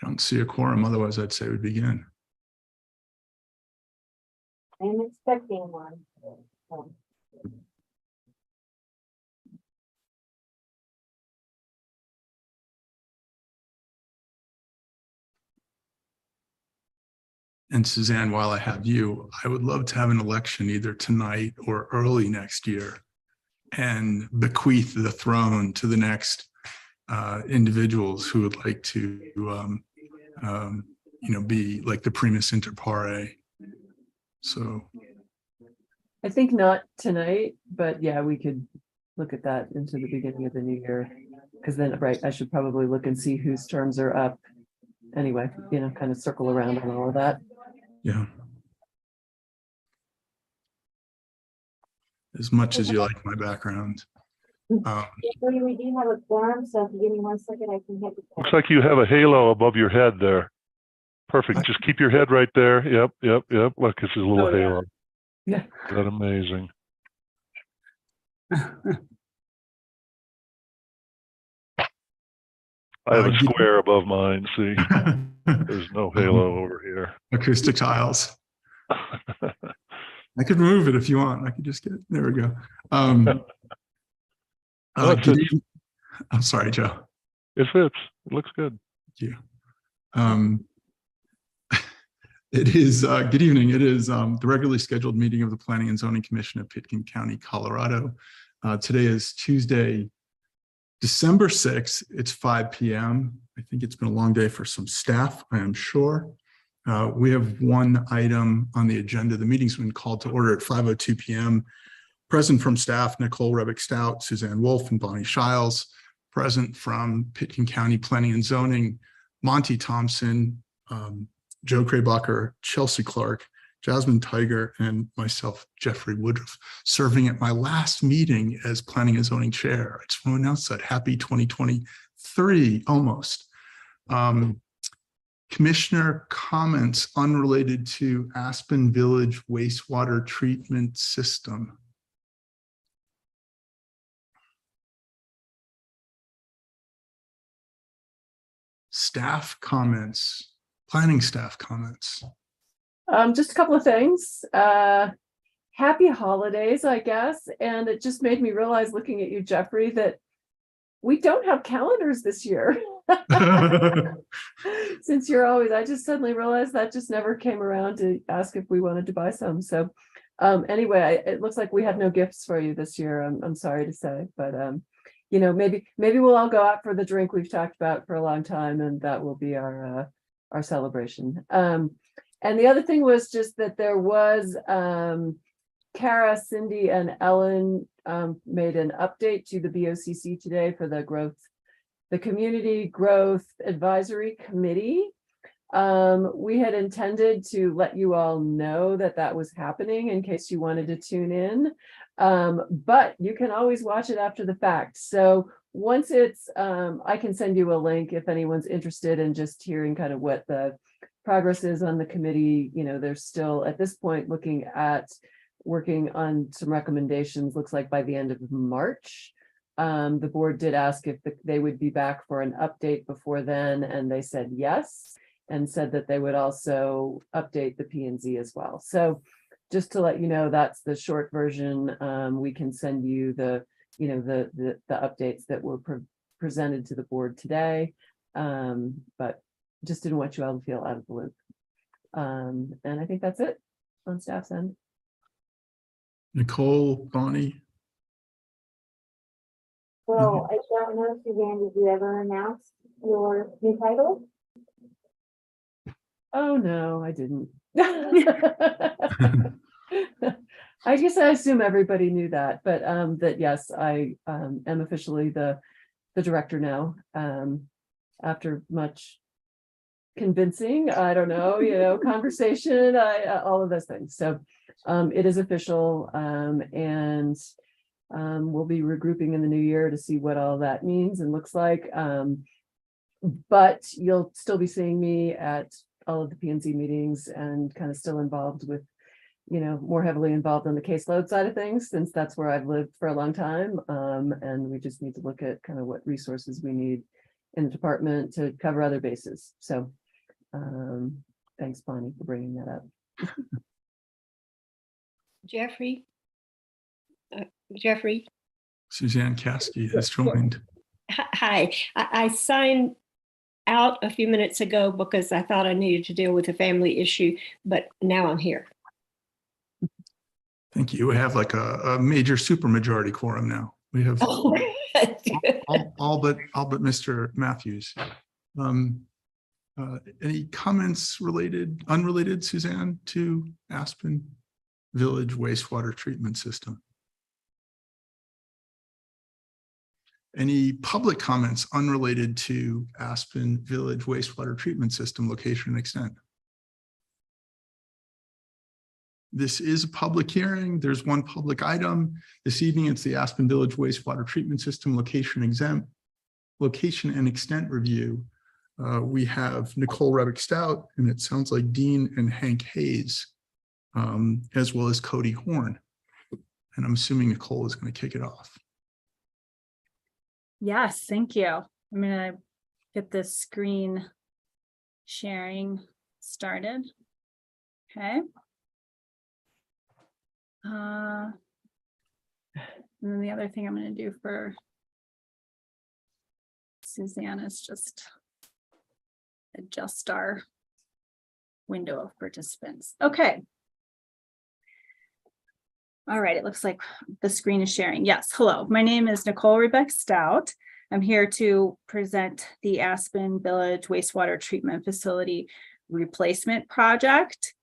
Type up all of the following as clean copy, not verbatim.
I don't see a quorum, otherwise I'd say we begin. I'm expecting one. And Suzanne, while I have you, I would love to have an election either tonight or early next year and bequeath the throne to the next individuals who would like to, be like the primus inter pares. So I think not tonight, but yeah, we could look at that into the beginning of the new year. Because then, right, I should probably look and see whose terms are up. Anyway, kind of circle around on all of that. yeah. As much as you like my background. We do have a quorum, so if you give me 1 second, I can hit the. Looks like you have a halo above your head there. Perfect. Just keep your head right there. Yep. Look, it's a little Oh, yeah. halo. Yeah. Is that amazing? I have a square above mine. See, there's no halo over here. Acoustic tiles. I could remove it if you want. I could just get it. There we go. I'm sorry, Joe. It fits. It looks good. Thank you. It is good evening. It is the regularly scheduled meeting of the Planning and Zoning Commission of Pitkin County, Colorado. Today is Tuesday, December 6th. It's 5 p.m. I think it's been a long day for some staff, I am sure. We have one item on the agenda. The meeting's been called to order at 5:02 p.m. Present from staff, Nicole Rebick-Stout, Suzanne Wolf, and Bonnie Shiles. Present from Pitkin County Planning and Zoning, Monty Thompson, Joe Kraybacher, Chelsea Clark, Jasmine Tiger, and myself, Jeffrey Woodruff, serving at my last meeting as Planning and Zoning Chair. I just want to announce that. Happy 2023, almost. Commissioner comments unrelated to Aspen Village wastewater treatment system. Staff comments, planning staff comments. Just a couple of things. Happy holidays, I guess. And it just made me realize, looking at you, Jeffrey, that we don't have calendars this year. Since you're always, I just suddenly realized that just never came around to ask if we wanted to buy some. So anyway, it looks like we have no gifts for you this year. I'm sorry to say, but maybe we'll all go out for the drink we've talked about for a long time, and that will be our celebration. And the other thing was just that there was Kara, Cindy, and Ellen made an update to the BOCC today for the Community Growth Advisory Committee. We had intended to let you all know that was happening in case you wanted to tune in, but you can always watch it after the fact. So once it's, I can send you a link if anyone's interested in just hearing kind of what the progress is on the committee. They're still at this point looking at working on some recommendations, looks like by the end of March. The board did ask if they would be back for an update before then, and they said yes, and said that they would also update the P&Z as well. So just to let you know, that's the short version. We can send you the updates that were presented to the board today, but just didn't want you all to feel out of the loop. And I think that's it on staff's end. Nicole, Bonnie. So I don't know, Suzanne, did you ever announce your new title? Oh no, I didn't. I guess I assume everybody knew that, but that yes, I am officially the director now. After much convincing, I don't know, conversation, all of those things. So it is official, and we'll be regrouping in the new year to see what all that means and looks like. But you'll still be seeing me at all of the P&Z meetings and kind of still involved with, more heavily involved on the caseload side of things, since that's where I've lived for a long time. And we just need to look at kind of what resources we need in the department to cover other bases. So thanks, Bonnie, for bringing that up. Jeffrey? Jeffrey? Suzanne Caskey has joined. Hi, I signed out a few minutes ago because I thought I needed to deal with a family issue, but now I'm here. Thank you. We have like a major supermajority quorum now. We have all but Mr. Matthews. Any comments unrelated, Suzanne, to Aspen Village wastewater treatment system? Any public comments unrelated to Aspen Village wastewater treatment system location and extent? This is a public hearing. There's one public item. This evening, it's the Aspen Village wastewater treatment system location and extent review. We have Nicole Rebick Stout, and it sounds like Dean and Hank Hayes, as well as Cody Horn. And I'm assuming Nicole is going to kick it off. Yes, thank you. I'm gonna get this screen sharing started. Okay. And then the other thing I'm gonna do for Suzanne is just adjust our window of participants. Okay. All right, it looks like the screen is sharing. Yes, hello, my name is Nicole Rebick Stout. I'm here to present the Aspen Village wastewater treatment facility replacement project.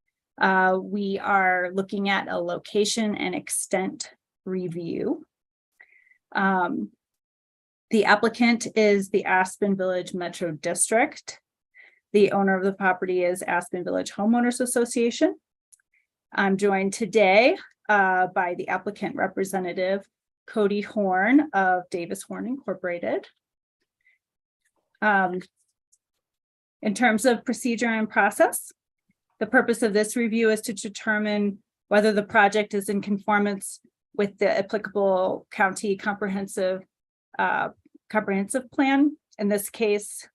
We are looking at a location and extent review. The applicant is the Aspen Village Metro District. The owner of the property is Aspen Village Homeowners Association. I'm joined today by the applicant representative, Cody Horn of Davis Horn Incorporated. In terms of procedure and process, the purpose of this review is to determine whether the project is in conformance with the applicable county comprehensive plan. In this case,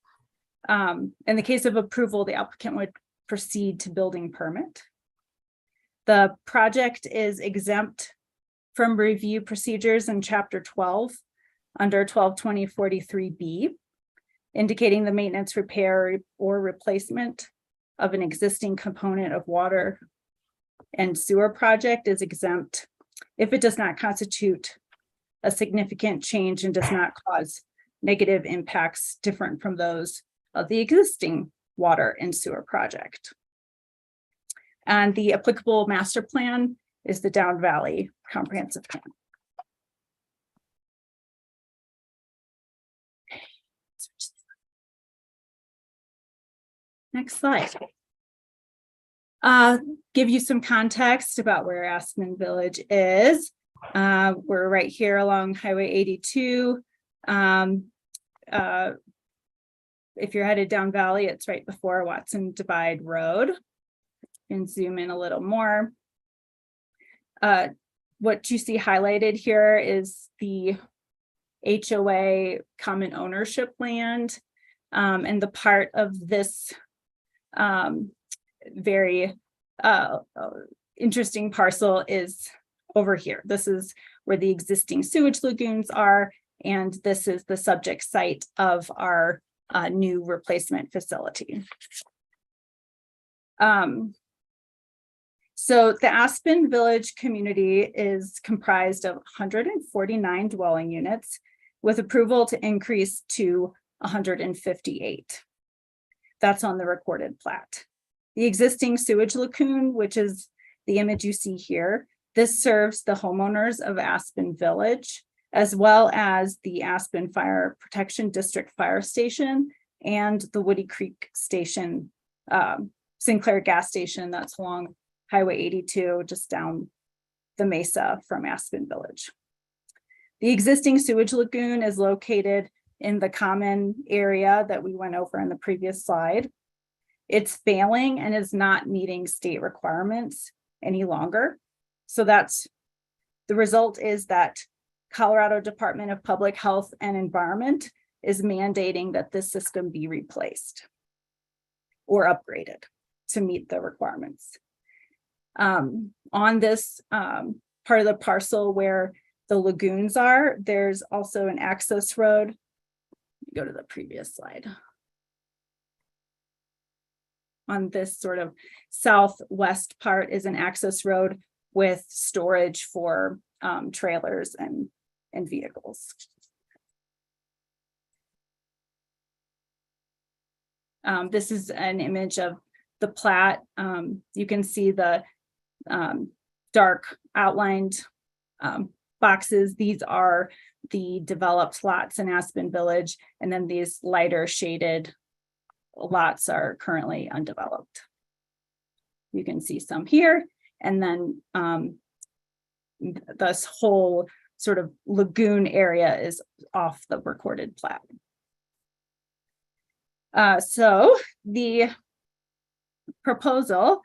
in the case of approval, the applicant would proceed to building permit. The project is exempt from review procedures in Chapter 12 under 122043B, indicating the maintenance, repair, or replacement of an existing component of water and sewer project is exempt if it does not constitute a significant change and does not cause negative impacts different from those of the existing water and sewer project. And the applicable master plan is the Down Valley Comprehensive Plan. Next slide. Give you some context about where Aspen Village is. We're right here along Highway 82. If you're headed down Valley, it's right before Watson Divide Road. And zoom in a little more. What you see highlighted here is the HOA common ownership land. And the part of this very interesting parcel is over here. This is where the existing sewage lagoons are, and this is the subject site of our new replacement facility. So the Aspen Village community is comprised of 149 dwelling units with approval to increase to 158. That's on the recorded plat. The existing sewage lagoon, which is the image you see here, this serves the homeowners of Aspen Village, as well as the Aspen Fire Protection District Fire Station and the Woody Creek Station, Sinclair gas station that's along Highway 82, just down the mesa from Aspen Village. The existing sewage lagoon is located in the common area that we went over in the previous slide. It's failing and is not meeting state requirements any longer. So that's the result is that Colorado Department of Public Health and Environment is mandating that this system be replaced or upgraded to meet the requirements. On this part of the parcel where the lagoons are, there's also an access road. Go to the previous slide. On this sort of southwest part is an access road with storage for trailers and vehicles. This is an image of the plat. You can see the dark outlined boxes. These are the developed lots in Aspen Village, and then these lighter shaded lots are currently undeveloped. You can see some here, and then this whole sort of lagoon area is off the recorded plat. So the proposal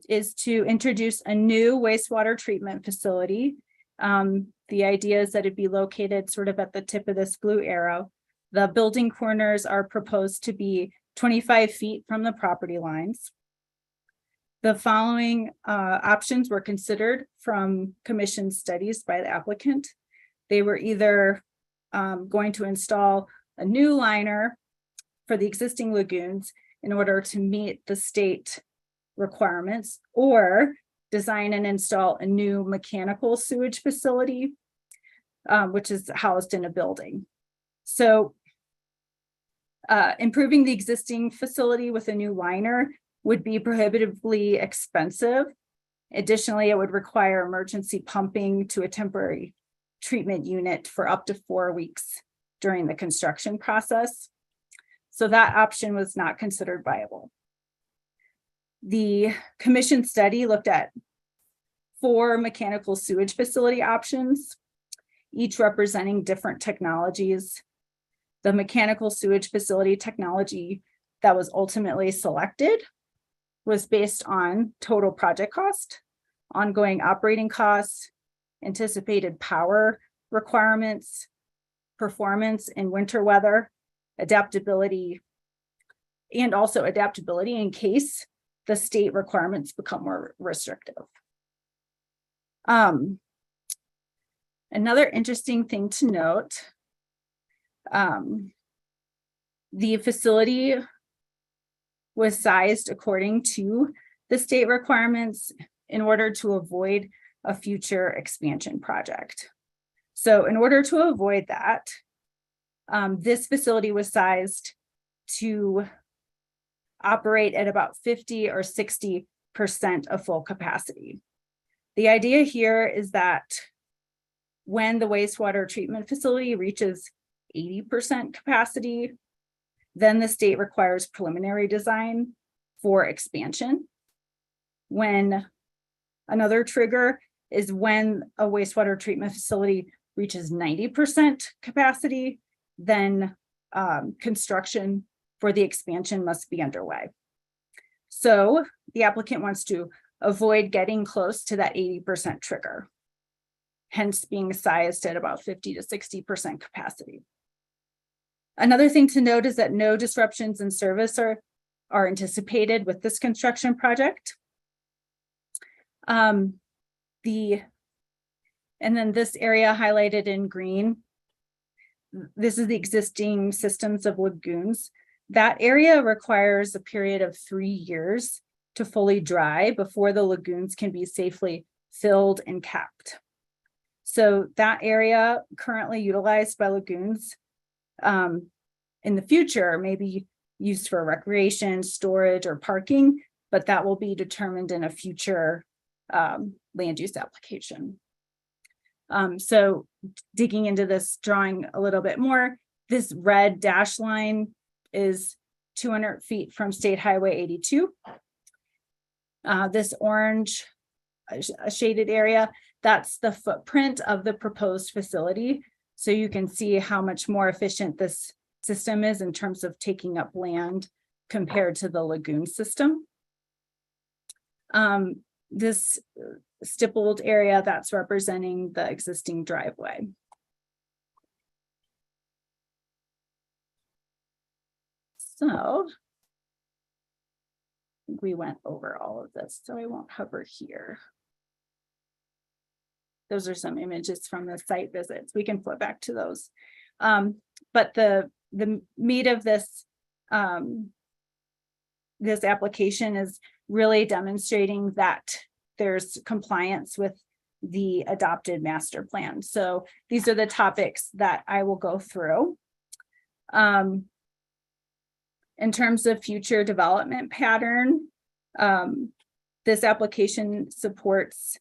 is to introduce a new wastewater treatment facility. The idea is that it be located sort of at the tip of this blue arrow. The building corners are proposed to be 25 feet from the property lines. The following options were considered from commission studies by the applicant. They were either going to install a new liner for the existing lagoons in order to meet the state requirements, or design and install a new mechanical sewage facility, which is housed in a building. So improving the existing facility with a new liner would be prohibitively expensive. Additionally, it would require emergency pumping to a temporary treatment unit for up to 4 weeks during the construction process. So that option was not considered viable. The commission study looked at 4 mechanical sewage facility options, each representing different technologies. The mechanical sewage facility technology that was ultimately selected was based on total project cost, ongoing operating costs, anticipated power requirements, performance in winter weather, adaptability, and also adaptability in case the state requirements become more restrictive. Another interesting thing to note, the facility was sized according to the state requirements in order to avoid a future expansion project. So in order to avoid that, this facility was sized to operate at about 50 or 60% of full capacity. The idea here is that when the wastewater treatment facility reaches 80% capacity, then the state requires preliminary design for expansion. When another trigger is when a wastewater treatment facility reaches 90% capacity, then construction for the expansion must be underway. So the applicant wants to avoid getting close to that 80% trigger, hence being sized at about 50 to 60% capacity. Another thing to note is that no disruptions in service are anticipated with this construction project. And then this area highlighted in green, this is the existing systems of lagoons. That area requires a period of 3 years to fully dry before the lagoons can be safely filled and capped. So that area currently utilized by lagoons in the future may be used for recreation, storage, or parking, but that will be determined in a future land use application. So digging into this drawing a little bit more, this red dash line is 200 feet from State Highway 82. This orange shaded area, that's the footprint of the proposed facility. So you can see how much more efficient this system is in terms of taking up land compared to the lagoon system. This stippled area, that's representing the existing driveway. So I think we went over all of this, so I won't hover here. Those are some images from the site visits. We can flip back to those. But the meat of this this application is really demonstrating that there's compliance with the adopted master plan. So these are the topics that I will go through. In terms of future development pattern, this application supports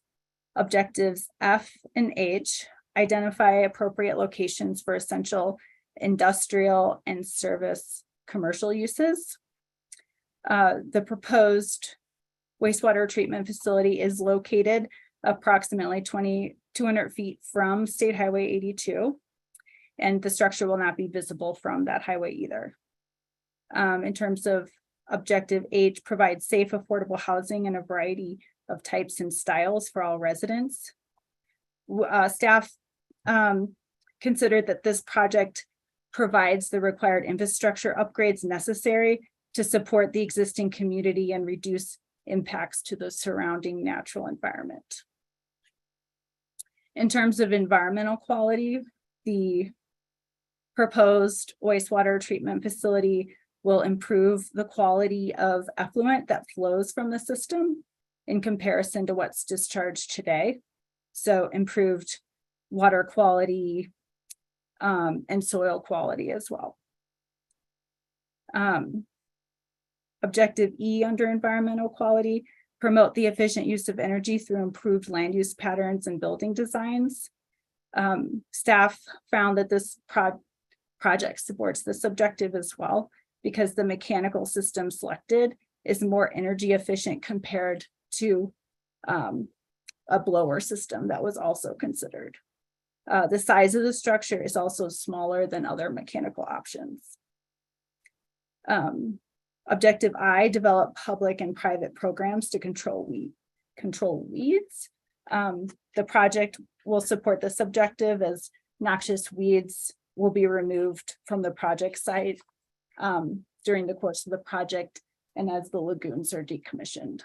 objectives F and H, identify appropriate locations for essential industrial and service commercial uses. The proposed wastewater treatment facility is located approximately 200 feet from State Highway 82, and the structure will not be visible from that highway either. In terms of objective H, provide safe, affordable housing in a variety of types and styles for all residents. Staff considered that this project provides the required infrastructure upgrades necessary to support the existing community and reduce impacts to the surrounding natural environment. In terms of environmental quality, the proposed wastewater treatment facility will improve the quality of effluent that flows from the system in comparison to what's discharged today. So improved water quality and soil quality as well. Objective E under environmental quality, promote the efficient use of energy through improved land use patterns and building designs. Staff found that this project supports this objective as well, because the mechanical system selected is more energy efficient compared to a blower system that was also considered. The size of the structure is also smaller than other mechanical options. Objective I, develop public and private programs to control weeds. The project will support this objective as noxious weeds will be removed from the project site during the course of the project and as the lagoons are decommissioned.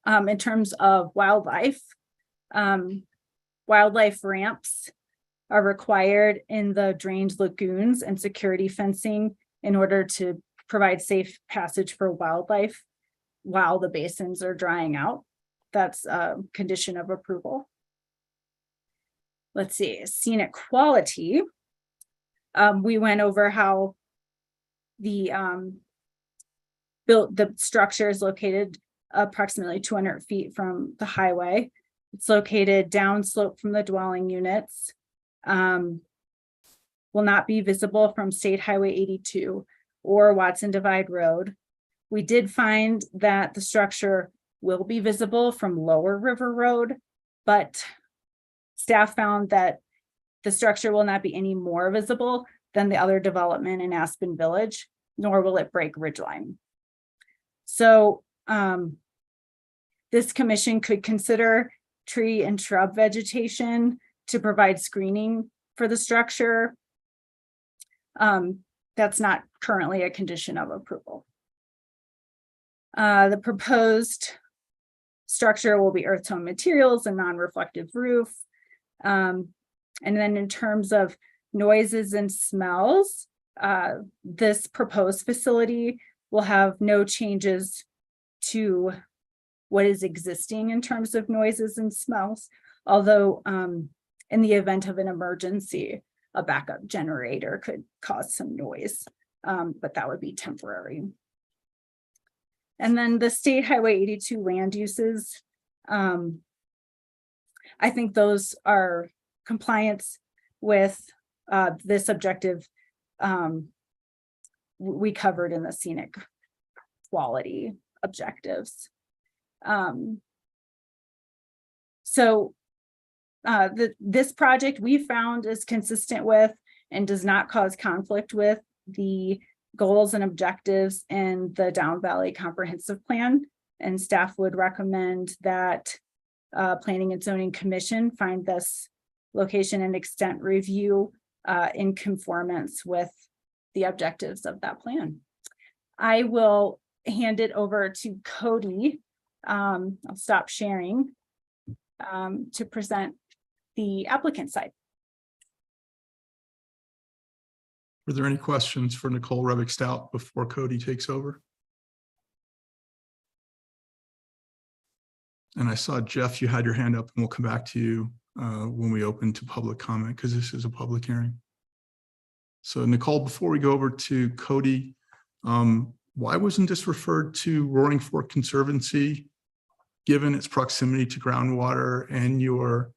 In terms of wildlife, wildlife ramps are required in the drained lagoons and security fencing in order to provide safe passage for wildlife while the basins are drying out. That's a condition of approval. Let's see, scenic quality. We went over how the structure is located approximately 200 feet from the highway. It's located downslope from the dwelling units. Will not be visible from State Highway 82 or Watson Divide Road. We did find that the structure will be visible from Lower River Road, but staff found that the structure will not be any more visible than the other development in Aspen Village, nor will it break ridgeline. So this commission could consider tree and shrub vegetation to provide screening for the structure. That's not currently a condition of approval. The proposed structure will be earth tone materials and non-reflective roof. And then in terms of noises and smells, this proposed facility will have no changes to what is existing in terms of noises and smells, although in the event of an emergency, a backup generator could cause some noise, but that would be temporary. And then the State Highway 82 land uses, I think those are compliance with this objective we covered in the scenic quality objectives. This project we found is consistent with and does not cause conflict with the goals and objectives in the Down Valley Comprehensive Plan, and staff would recommend that Planning and Zoning Commission find this location and extent review in conformance with the objectives of that plan. I will hand it over to Cody. I'll stop sharing to present the applicant side. Were there any questions for Nicole Revick Stout before Cody takes over? And I saw, Jeff, you had your hand up, and we'll come back to you when we open to public comment, because this is a public hearing. So Nicole, before we go over to Cody, why wasn't this referred to Roaring Fork Conservancy, given its proximity to groundwater and your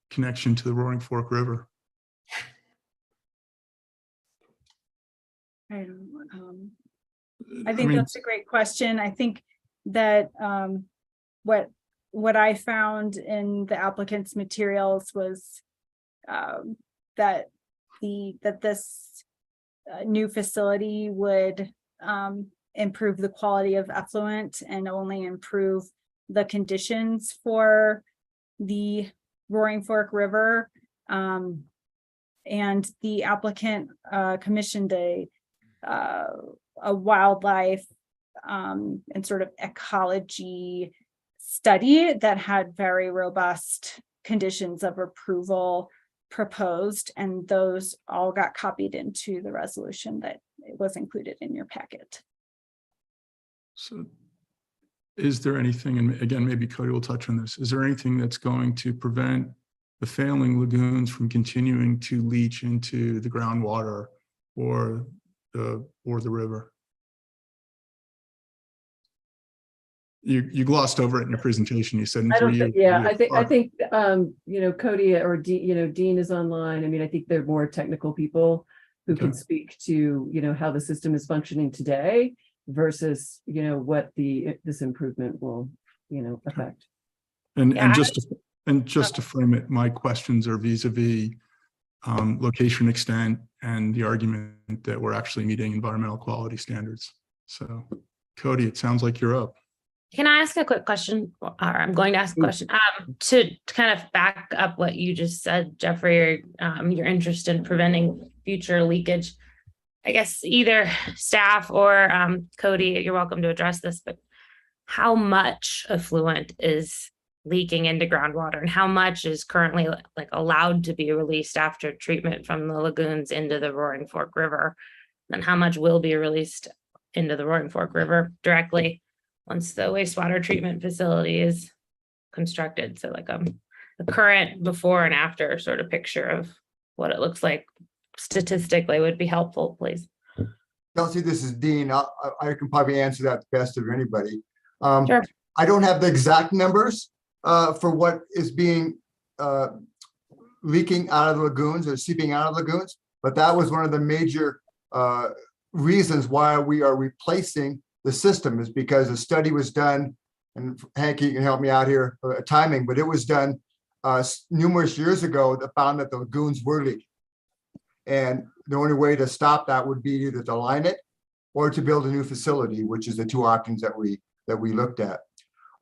connection to the Roaring Fork River? I think that's a great question. I think that what I found in the applicant's materials was that this new facility would improve the quality of effluent and only improve the conditions for the Roaring Fork River. And the applicant commissioned a wildlife and sort of ecology study that had very robust conditions of approval proposed, and those all got copied into the resolution that was included in your packet. So is there anything, and again, maybe Cody will touch on this, is there anything that's going to prevent the failing lagoons from continuing to leach into the groundwater or the river? You glossed over it in your presentation. You said in I don't 3 years. think, yeah, I think, you know, Cody or Dean is online. I mean, I think they're more technical people who can Okay. speak to, you know, how the system is functioning today versus, you know, what this improvement will, you know, affect. And Yeah, just to frame it, my questions are vis-a-vis location extent and the argument that we're actually meeting environmental quality standards. So Cody, it sounds like you're up. Can I ask a quick question? Or I'm going to ask a question to kind of back up what you just said, Jeffrey, your interest in preventing future leakage. I guess either staff or Cody, you're welcome to address this, but how much effluent is leaking into groundwater and how much is currently like allowed to be released after treatment from the lagoons into the Roaring Fork River? And how much will be released into the Roaring Fork River directly once the wastewater treatment facility is constructed? So like a current before and after sort of picture of what it looks like statistically would be helpful, please. Kelsey, this is Dean. I can probably answer that the best of anybody. Sure. I don't have the exact numbers for what is being leaking out of the lagoons or seeping out of lagoons, but that was one of the major reasons why we are replacing the system, is because a study was done, and Hank, you can help me out here, timing, but it was done numerous years ago that found that the lagoons were leaking. And the only way to stop that would be either to line it or to build a new facility, which is the two options that we looked at.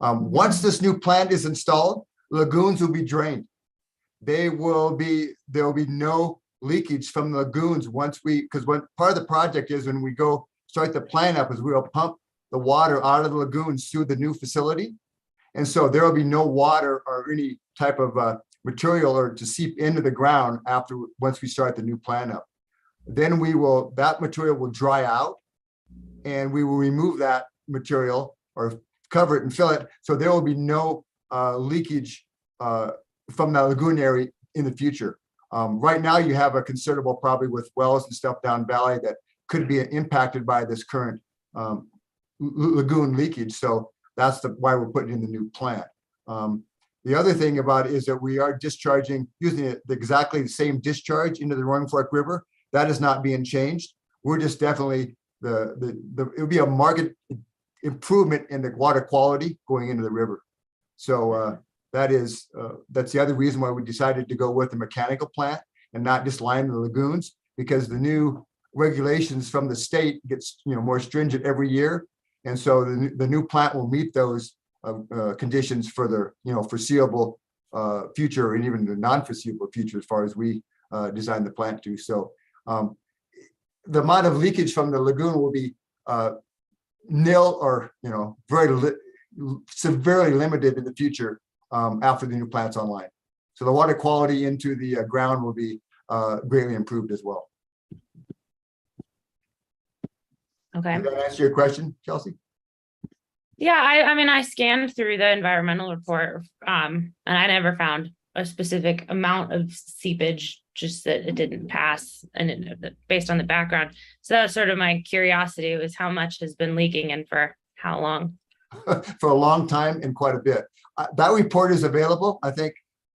Once this new plant is installed, lagoons will be drained. There will be no leakage from the lagoons because what part of the project is when we go start the plant up is we will pump the water out of the lagoons through the new facility. And so there will be no water or any type of material or to seep into the ground once we start the new plant up. Then that material will dry out and we will remove that material or cover it and fill it. So there will be no leakage from the lagoon area in the future. Right now you have a considerable probably with wells and stuff down valley that could be impacted by this current lagoon leakage. So that's why we're putting in the new plant. The other thing about it is that we are discharging using exactly the same discharge into the Roaring Fork River. That is not being changed. We're just definitely it'll be a market improvement in the water quality going into the river. So that's the other reason why we decided to go with the mechanical plant and not just line the lagoons, because the new regulations from the state gets more stringent every year, and so the new plant will meet those conditions for the foreseeable future and even the non-foreseeable future as far as we design the plant to. So the amount of leakage from the lagoon will be nil or, severely limited in the future after the new plant's online. So the water quality into the ground will be greatly improved as well. Okay. Did that answer your question, Chelsea? Yeah, I mean, I scanned through the environmental report, and I never found a specific amount of seepage, just that it didn't pass based on the background. So that was sort of my curiosity, was how much has been leaking and for how long? For a long time and quite a bit. That report is available. I think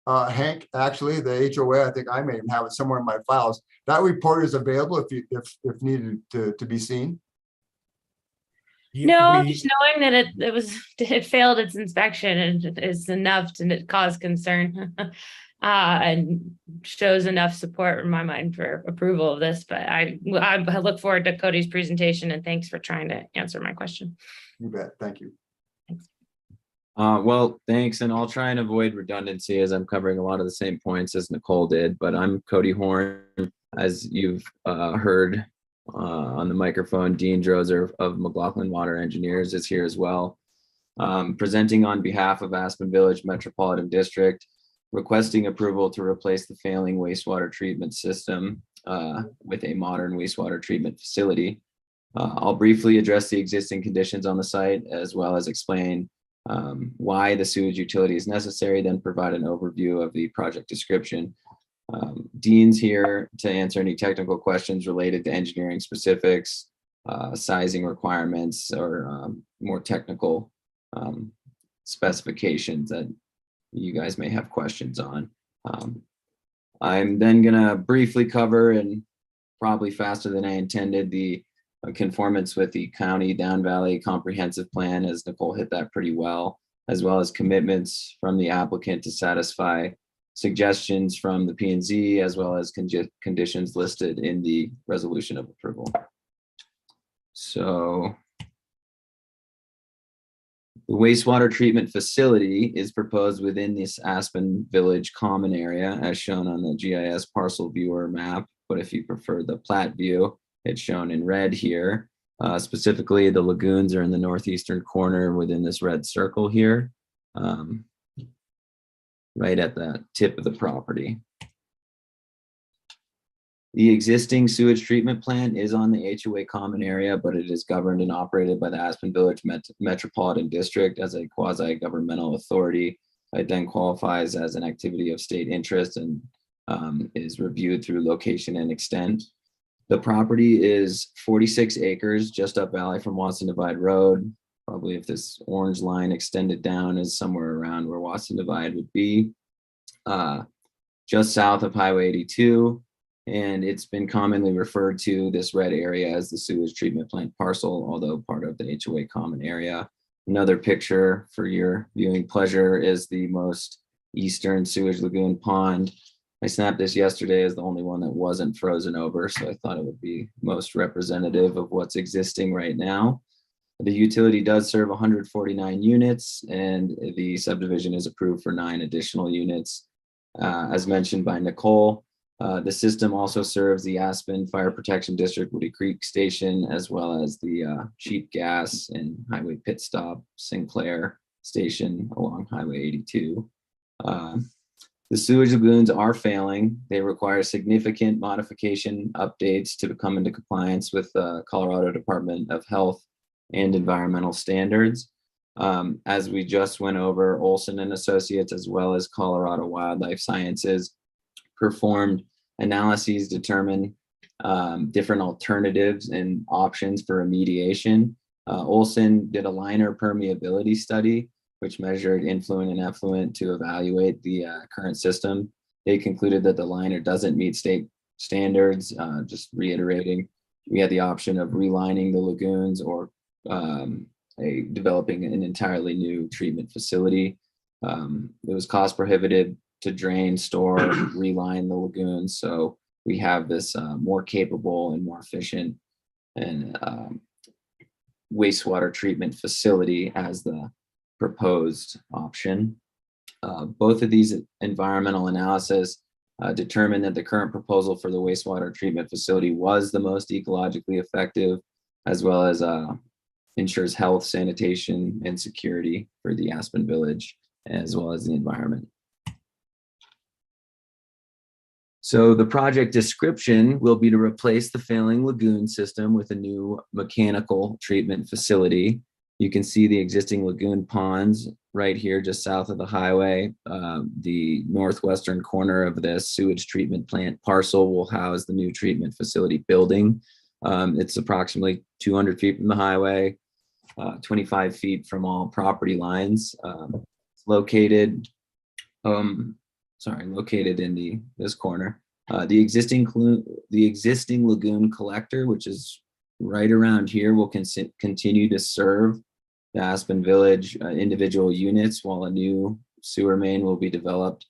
Hank, actually, the HOA, I think I may even have it somewhere in my files. That report is available if needed to be seen. No, just knowing that it failed its inspection and is enough to cause concern. And shows enough support in my mind for approval of this, but I look forward to Cody's presentation, and thanks for trying to answer my question. You bet. Thank you. Well, thanks. And I'll try and avoid redundancy as I'm covering a lot of the same points as Nicole did, but I'm Cody Horn. As you've heard on the microphone, Dean Drozer of McLaughlin Water Engineers is here as well. Presenting on behalf of Aspen Village Metropolitan District, requesting approval to replace the failing wastewater treatment system with a modern wastewater treatment facility. I'll briefly address the existing conditions on the site, as well as explain why the sewage utility is necessary, then provide an overview of the project description. Dean's here to answer any technical questions related to engineering specifics, sizing requirements, or more technical specifications that you guys may have questions on. I'm then gonna briefly cover, and probably faster than I intended, the conformance with the county Down Valley comprehensive plan, as Nicole hit that pretty well as commitments from the applicant to satisfy suggestions from the P&Z, as well as conditions listed in the resolution of approval. So the wastewater treatment facility is proposed within this Aspen Village common area, as shown on the GIS parcel viewer map. But if you prefer the plat view, it's shown in red here. Specifically, the lagoons are in the northeastern corner within this red circle here, right at the tip of the property. The existing sewage treatment plant is on the HOA common area, but it is governed and operated by the Aspen Village Metropolitan District as a quasi-governmental authority. It then qualifies as an activity of state interest and is reviewed through location and extent. The property is 46 acres just up valley from Watson Divide Road. Probably if this orange line extended down is somewhere around where Watson Divide would be. Just south of Highway 82. And it's been commonly referred to, this red area, as the sewage treatment plant parcel, although part of the HOA common area. Another picture for your viewing pleasure is the most eastern sewage lagoon pond. I snapped this yesterday as the only one that wasn't frozen over, so I thought it would be most representative of what's existing right now. The utility does serve 149 units, and the subdivision is approved for 9 additional units. As mentioned by Nicole, the system also serves the Aspen Fire Protection District Woody Creek Station, as well as the Cheap Gas and Highway Pit Stop Sinclair Station along Highway 82. The sewage lagoons are failing. They require significant modification updates to come into compliance with the Colorado Department of Health and Environmental Standards. As we just went over, Olson and Associates, as well as Colorado Wildlife Sciences, performed analyses, determine different alternatives and options for remediation. Olson did a liner permeability study, which measured influent and effluent to evaluate the current system. They concluded that the liner doesn't meet state standards. Just reiterating, we had the option of relining the lagoons or developing an entirely new treatment facility. It was cost prohibitive to drain, store, reline the lagoons. So we have this more capable and more efficient and wastewater treatment facility as the proposed option. Both of these environmental analysis determined that the current proposal for the wastewater treatment facility was the most ecologically effective, as well as ensures health, sanitation, and security for the Aspen Village, as well as the environment. So the project description will be to replace the failing lagoon system with a new mechanical treatment facility. You can see the existing lagoon ponds right here just south of the highway. The northwestern corner of this sewage treatment plant parcel will house the new treatment facility building. It's approximately 200 feet from the highway, 25 feet from all property lines. It's located in this corner. The existing lagoon collector, which is right around here, will continue to serve the Aspen Village individual units, while a new sewer main will be developed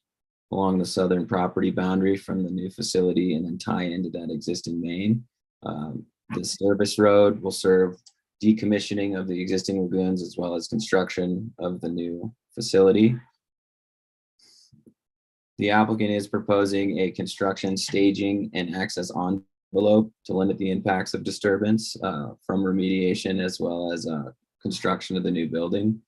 along the southern property boundary from the new facility and then tie into that existing main. The service road will serve decommissioning of the existing lagoons as well as construction of the new facility. The applicant is proposing a construction, staging, and access envelope to limit the impacts of disturbance from remediation as well as construction of the new building.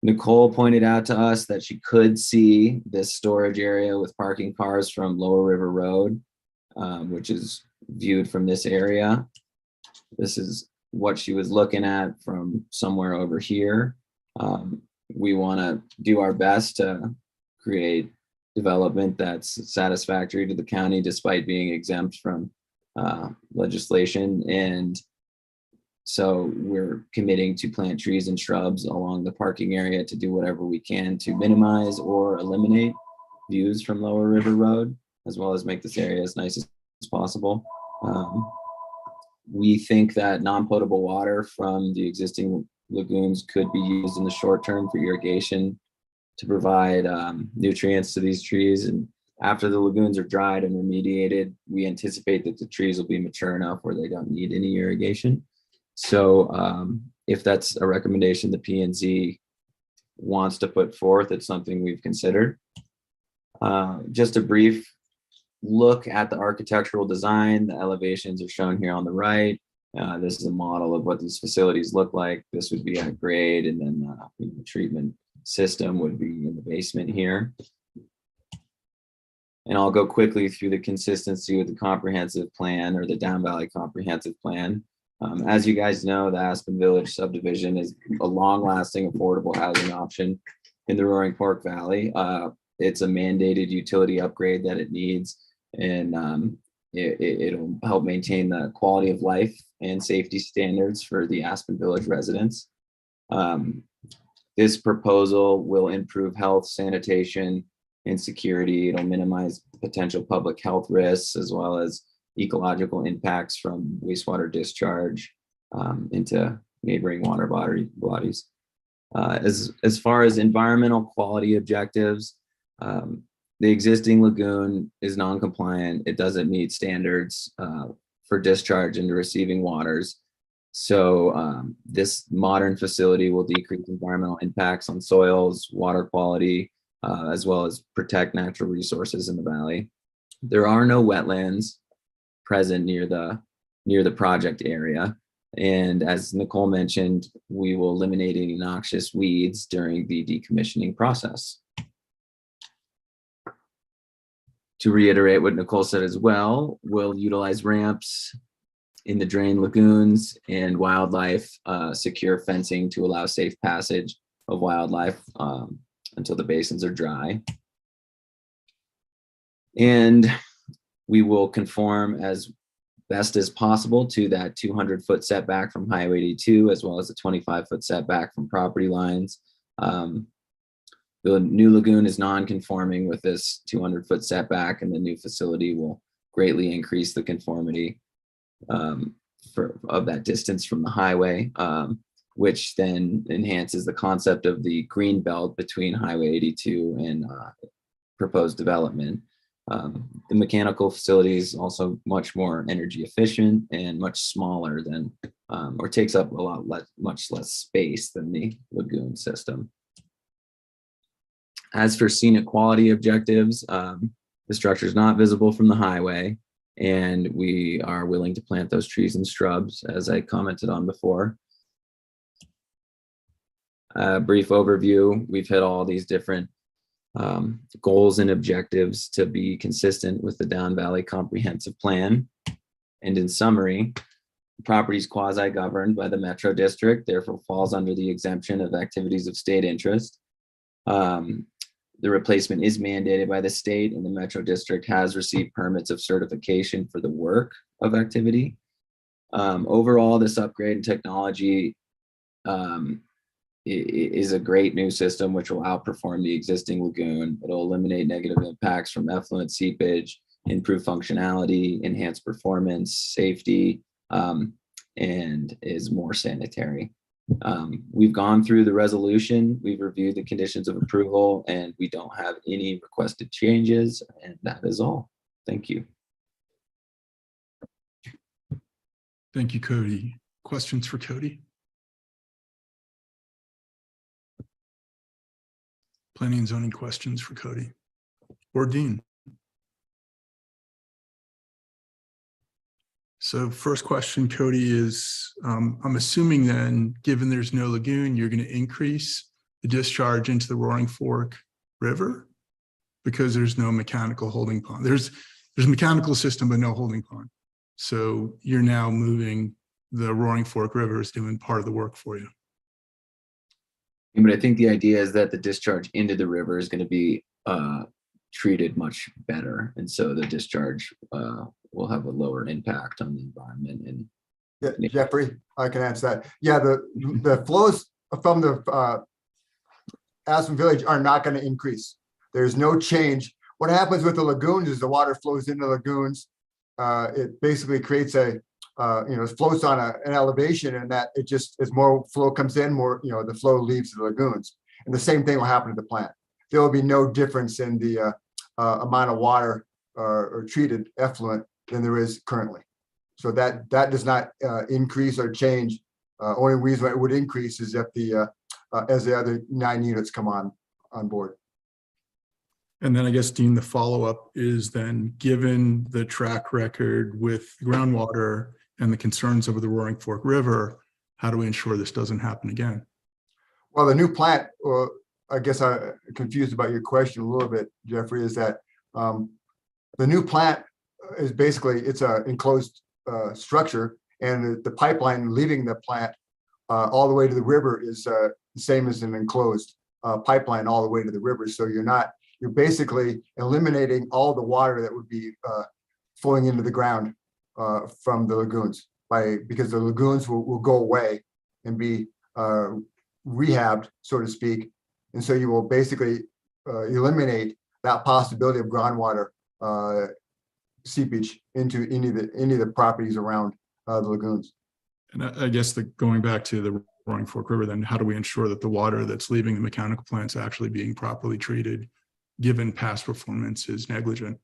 Nicole pointed out to us that she could see this storage area with parking cars from Lower River Road, which is viewed from this area. This is what she was looking at from somewhere over here. We want to do our best to create development that's satisfactory to the county despite being exempt from legislation. And so we're committing to plant trees and shrubs along the parking area to do whatever we can to minimize or eliminate views from Lower River Road, as well as make this area as nice as possible. We think that non-potable water from the existing lagoons could be used in the short term for irrigation to provide nutrients to these trees. And after the lagoons are dried and remediated, we anticipate that the trees will be mature enough where they don't need any irrigation. So if that's a recommendation the P&Z wants to put forth, it's something we've considered. Just a brief look at the architectural design. The elevations are shown here on the right. This is a model of what these facilities look like. This would be at grade, and then the treatment system would be in the basement here. And I'll go quickly through the consistency with the comprehensive plan, or the Down Valley comprehensive plan. As you guys know, the Aspen Village subdivision is a long-lasting affordable housing option in the Roaring Fork Valley. It's a mandated utility upgrade that it needs, and it'll help maintain the quality of life and safety standards for the Aspen Village residents. This proposal will improve health, sanitation, and security. It'll minimize potential public health risks as well as ecological impacts from wastewater discharge into neighboring water bodies. As far as environmental quality objectives, the existing lagoon is non-compliant. It doesn't meet standards for discharge into receiving waters. So this modern facility will decrease environmental impacts on soils, water quality, as well as protect natural resources in the valley. There are no wetlands present near the project area. And as Nicole mentioned, we will eliminate any noxious weeds during the decommissioning process. To reiterate what Nicole said as well, we'll utilize ramps in the drain lagoons and wildlife, secure fencing to allow safe passage of wildlife until the basins are dry. And we will conform as best as possible to that 200-foot setback from Highway 82, as well as a 25-foot setback from property lines. The new lagoon is non-conforming with this 200-foot setback, and the new facility will greatly increase the conformity of that distance from the highway, which then enhances the concept of the green belt between Highway 82 and proposed development. The mechanical facility is also much more energy efficient and much smaller than, or takes up much less space than the lagoon system. As for scenic quality objectives, The structure is not visible from the highway, and we are willing to plant those trees and shrubs, as I commented on before. Brief overview, we've hit all these different goals and objectives to be consistent with the Down Valley Comprehensive Plan. And in summary, the property is quasi-governed by the Metro District, therefore falls under the exemption of activities of state interest. The replacement is mandated by the state, and the Metro District has received permits of certification for the work of activity. Overall, this upgrade in technology is a great new system which will outperform the existing lagoon. It'll eliminate negative impacts from effluent seepage, improve functionality, enhance performance, safety, and is more sanitary. We've gone through the resolution, we've reviewed the conditions of approval, and we don't have any requested changes, and that is all. Thank you. Thank you, Cody. Questions for Cody? Planning and zoning questions for Cody or Dean? So first question, Cody, is I'm assuming then, given there's no lagoon, you're going to increase the discharge into the Roaring Fork River because there's no mechanical holding pond. There's a mechanical system, but no holding pond. So you're now moving the Roaring Fork River is doing part of the work for you. But I think the idea is that the discharge into the river is going to be treated much better. And so the discharge will have a lower impact on the environment. And Yeah, Jeffrey, I can answer that. Yeah, the flows from the Aspen Village are not going to increase. There's no change. What happens with the lagoons is the water flows into lagoons. It basically creates a it floats on an elevation, and that it just, as more flow comes in, more, the flow leaves the lagoons. And the same thing will happen to the plant. There will be no difference in the amount of water or treated effluent than there is currently. So that does not increase or change. Only reason it would increase is if as the other 9 units come on board. And then I guess, Dean, the follow-up is then, given the track record with groundwater and the concerns over the Roaring Fork River, how do we ensure this doesn't happen again? Well, the new plant, I guess I'm confused about your question a little bit, Jeffrey, is that the new plant is basically, it's an enclosed structure, and the pipeline leaving the plant all the way to the river is the same as an enclosed pipeline all the way to the river. So you're basically eliminating all the water that would be flowing into the ground from the lagoons, because the lagoons will go away and be rehabbed, so to speak. And so you will basically eliminate that possibility of groundwater seepage into any of the properties around the lagoons. And I guess going back to the Roaring Fork River, then how do we ensure that the water that's leaving the mechanical plant's actually being properly treated, given past performance is negligent?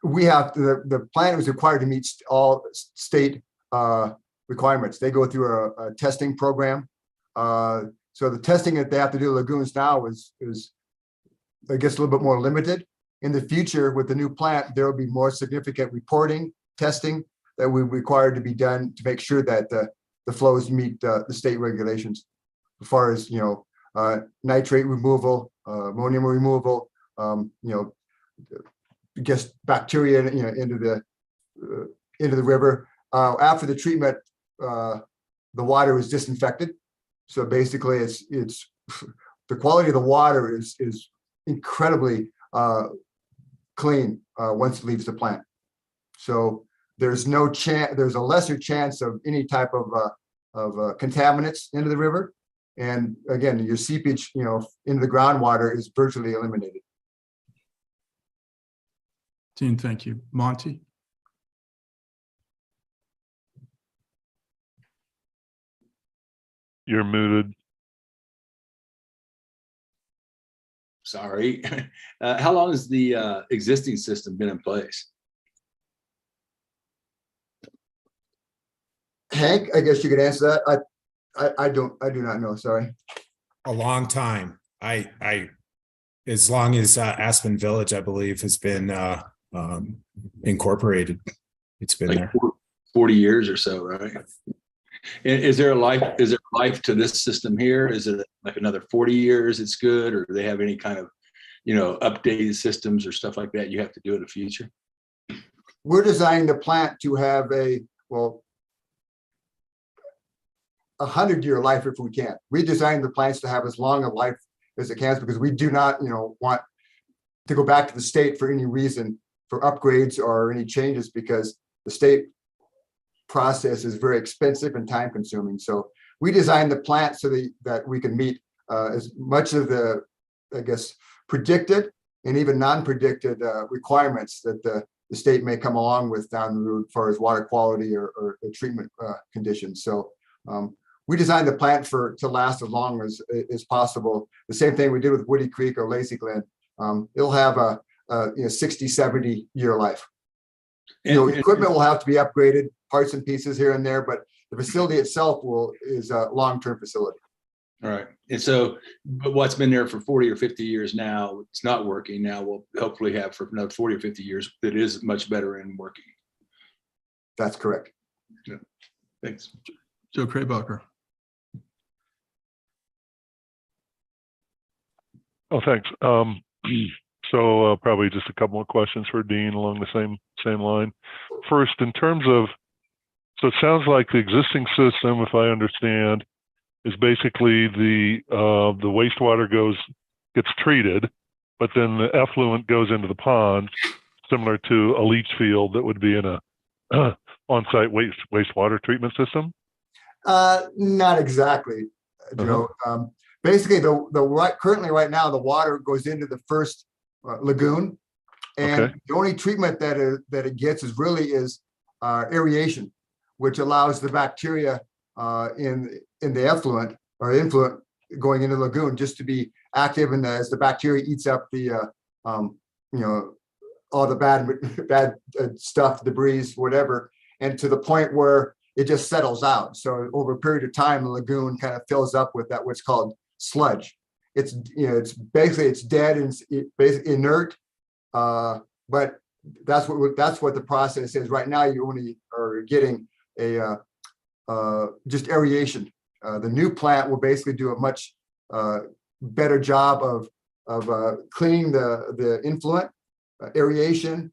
We have the plant was required to meet all state requirements. They go through a testing program. So the testing that they have to do lagoons now is I guess a little bit more limited. In the future, with the new plant, there will be more significant reporting, testing that we required to be done to make sure that the flows meet the state regulations, as far as nitrate removal, ammonium removal, gets bacteria into the river. After the treatment, the water is disinfected. So basically, it's the quality of the water is incredibly clean once it leaves the plant. So there's no chance, there's a lesser chance of any type of contaminants into the river. And again, your seepage, into the groundwater is virtually eliminated. Dean, thank you. Monty? You're muted. Sorry. How long has the existing system been in place? Hank, I guess you could answer that. I do not know. Sorry. A long time. as long as Aspen Village, I believe, has been incorporated. It's been Like there. 40 years or so, right? And is there life to this system here? Is it like another 40 years it's good, or do they have any kind of, updated systems or stuff like that you have to do in the future? We're designing the plant to have a 100-year life if we can. We designed the plants to have as long a life as it can, because we do not, want to go back to the state for any reason for upgrades or any changes, because the state process is very expensive and time consuming. So we designed the plant so that we can meet as much of the, I guess, predicted and even non-predicted requirements that the state may come along with down the road as far as water quality or treatment conditions. So we designed the plant to last as long as possible. The same thing we did with Woody Creek or Lazy Glen. It'll have a 60, 70-year life. Equipment will have to be upgraded, parts and pieces here and there, but the facility itself is a long-term facility. All right. And so, but what's been there for 40 or 50 years now, it's not working. Now we'll hopefully have for another 40 or 50 years that is much better and working. That's correct. Yeah. Thanks. Joe Kraybacher. Oh, thanks. So probably just a couple more questions for Dean along the same line. First, in terms of, so it sounds like the existing system, if I understand, is basically the wastewater gets treated, but then the effluent goes into the pond, similar to a leach field that would be in a on-site wastewater treatment system. Not exactly, Joe. Basically, currently right now the water goes into the first lagoon, and the only treatment that it gets is aeration, which allows the bacteria in the effluent or influent going into the lagoon just to be active, and as the bacteria eats up the all the bad stuff, debris, whatever, and to the point where it just settles out. So over a period of time, the lagoon kind of fills up with what's called sludge. It's basically dead and basically inert, but that's what the process is right now. You only are getting just aeration. The new plant will basically do a much better job of cleaning the influent, aeration.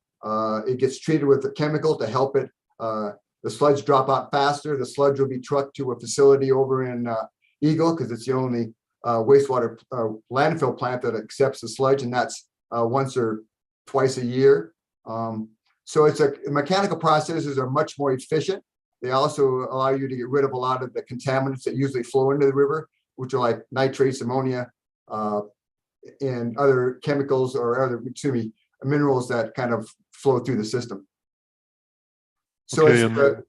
It gets treated with a chemical to help it the sludge drop out faster. The sludge will be trucked to a facility over in Eagle, because it's the only wastewater landfill plant that accepts the sludge, and that's once or twice a year. So mechanical processes are much more efficient. They also allow you to get rid of a lot of the contaminants that usually flow into the river, which are like nitrates, ammonia, and other chemicals or other minerals that kind of flow through the system. So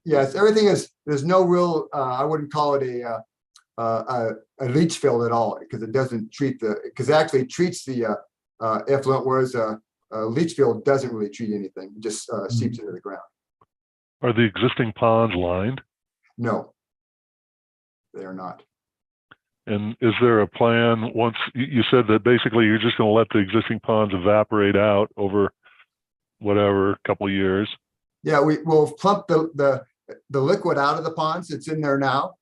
yes, everything is, there's no real, I wouldn't call it a leach field at all, because it doesn't treat because it actually treats the effluent, whereas a leach field doesn't really treat anything. It just seeps into the ground. Are the existing ponds lined? No, they are not. And is there a plan once you said that basically you're just going to let the existing ponds evaporate out over whatever couple of years? Yeah, we will plump the liquid out of the ponds. It's in there now.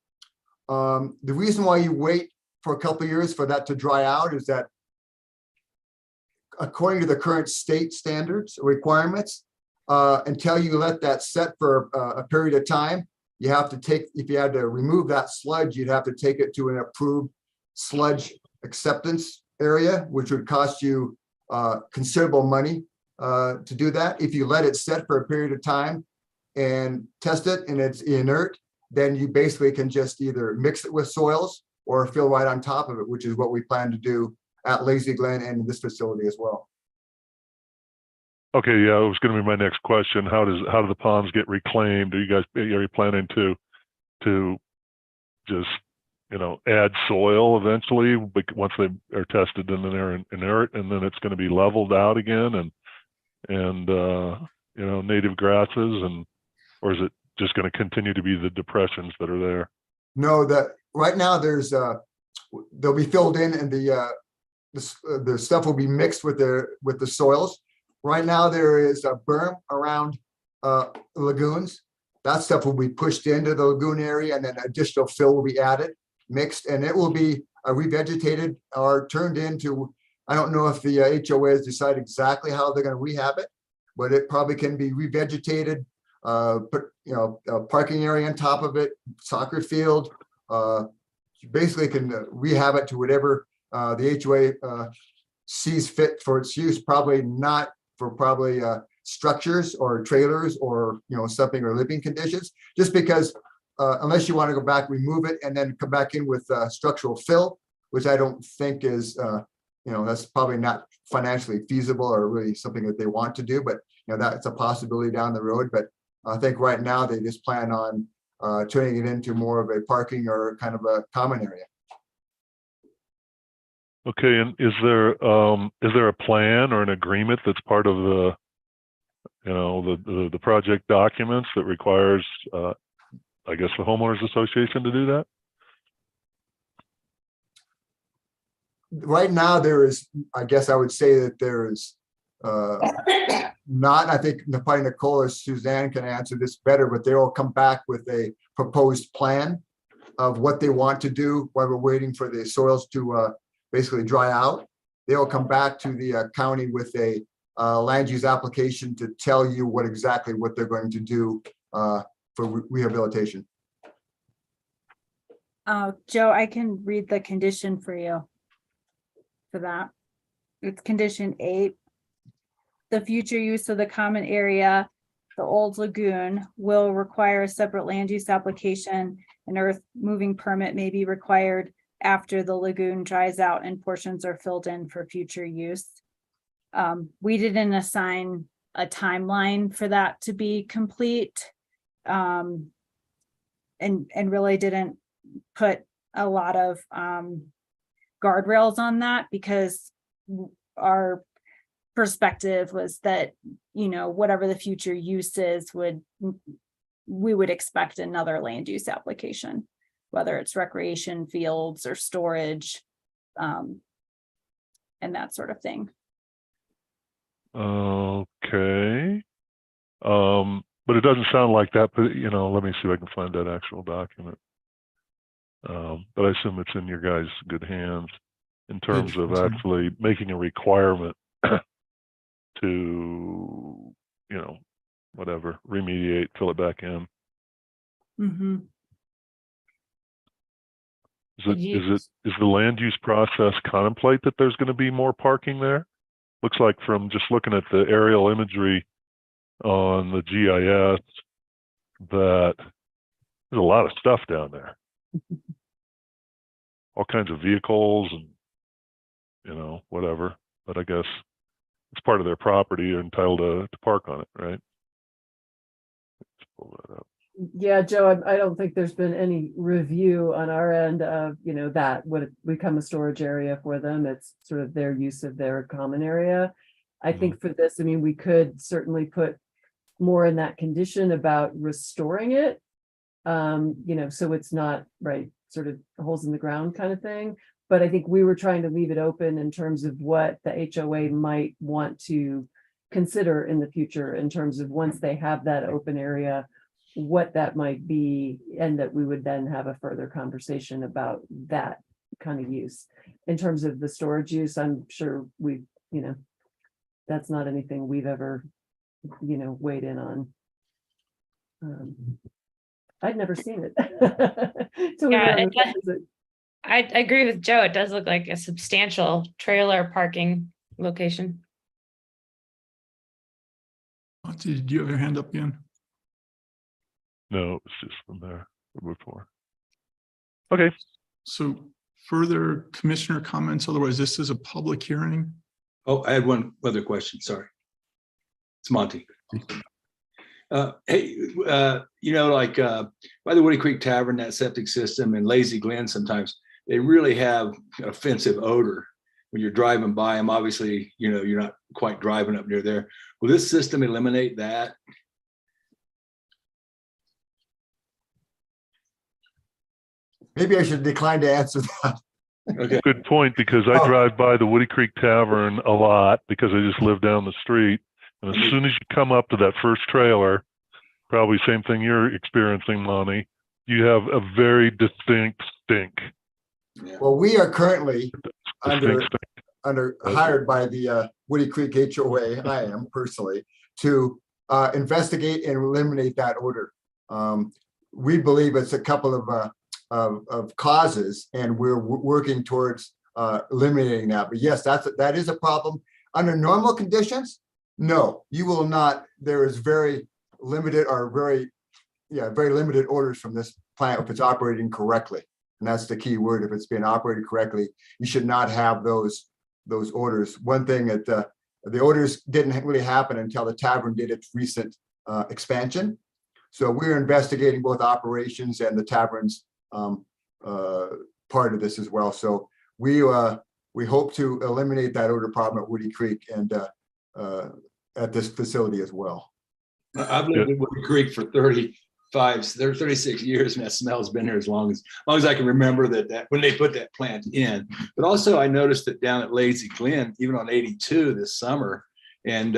The reason why you wait for a couple of years for that to dry out is that according to the current state standards requirements, until you let that set for a period of time, you have to if you had to remove that sludge, you'd have to take it to an approved sludge acceptance area, which would cost you considerable money to do that. If you let it set for a period of time and test it and it's inert, then you basically can just either mix it with soils or fill right on top of it, which is what we plan to do at Lazy Glen and in this facility as well. Okay, yeah, it was going to be my next question. How do the ponds get reclaimed? Are you planning to just add soil eventually once they are tested and then they're inert, and then it's going to be leveled out again and native grasses, or is it just going to continue to be the depressions that are there? No, that right now they'll be filled in, and the stuff will be mixed with the soils. Right now, there is a berm around lagoons. That stuff will be pushed into the lagoon area, and then additional fill will be added, mixed, and it will be revegetated or turned into, I don't know if the HOA has decided exactly how they're going to rehab it, but it probably can be revegetated, put, a parking area on top of it, soccer field. You basically can rehab it to whatever the HOA sees fit for its use, probably not for structures or trailers or, something or living conditions, just because unless you want to go back, remove it and then come back in with structural fill, which I don't think is, that's probably not financially feasible or really something that they want to do, but that's a possibility down the road. But I think right now they just plan on turning it into more of a parking or kind of a common area. Okay, and is there a plan or an agreement that's part of the, the project documents that requires, I guess, the homeowners association to do that? Right now, there is, I guess I would say that there is not, I think probably Nicole or Suzanne can answer this better, but they will come back with a proposed plan of what they want to do while we're waiting for the soils to basically dry out. They'll come back to the county with a land use application to tell you exactly what they're going to do for rehabilitation. Joe, I can read the condition for you for that. It's condition 8. The future use of the common area, the old lagoon, will require a separate land use application. An earth moving permit may be required after the lagoon dries out and portions are filled in for future use. We didn't assign a timeline for that to be complete, and really didn't put a lot of guardrails on that, because our perspective was that, whatever the future use is, we would expect another land use application, whether it's recreation fields or storage, and that sort of thing. Okay. But it doesn't sound like that, but let me see if I can find that actual document. But I assume it's in your guys' good hands in terms of actually making a requirement to, whatever, remediate, fill it back in. Mm-hmm. Is the land use process contemplate that there's going to be more parking there? Looks like from just looking at the aerial imagery on the GIS that there's a lot of stuff down there. All kinds of vehicles and, whatever. But I guess it's part of their property. They're entitled to park on it, right? Let's pull that up. Yeah, Joe, I don't think there's been any review on our end of, that would become a storage area for them. It's sort of their use of their common area. I think for this, we could certainly put more in that condition about restoring it. So it's not sort of holes in the ground kind of thing. But I think we were trying to leave it open in terms of what the HOA might want to consider in the future in terms of once they have that open area, what that might be, and that we would then have a further conversation about that kind of use. In terms of the storage use, I'm sure that's not anything we've ever, weighed in on. I'd never seen it. So yeah, I agree with Joe. It does look like a substantial trailer parking location. Did you have your hand up again? No, it's just from there before. Okay. So further commissioner comments? Otherwise, this is a public hearing. Oh, I had one other question. Sorry. It's Monty. Hey, like by the Woody Creek Tavern, that septic system and Lazy Glen, sometimes they really have offensive odor when you're driving by them. Obviously, you're not quite driving up near there. Will this system eliminate that? Maybe I should decline to answer that. Okay. Good point, because I Oh. drive by the Woody Creek Tavern a lot because I just live down the street. And as soon as you come up to that first trailer, probably same thing you're experiencing, Lonnie, you have a very distinct stink. Yeah. Well, we are currently under, Distinct stink. hired by the Woody Creek HOA, I am personally, to investigate and eliminate that odor. We believe it's a couple of causes, and we're working towards eliminating that. But yes, that is a problem. Under normal conditions, no, you will not. There is very limited or very limited odors from this plant if it's operating correctly. And that's the key word. If it's being operated correctly, you should not have those odors. One thing that the odors didn't really happen until the tavern did its recent expansion. So we're investigating both operations and the tavern's part of this as well. So we hope to eliminate that odor problem at Woody Creek and at this facility as well. I've lived in Woody Creek for 36 years, and that smell's been there as long as I can remember that when they put that plant in. But also I noticed that down at Lazy Glen, even on 82 this summer, and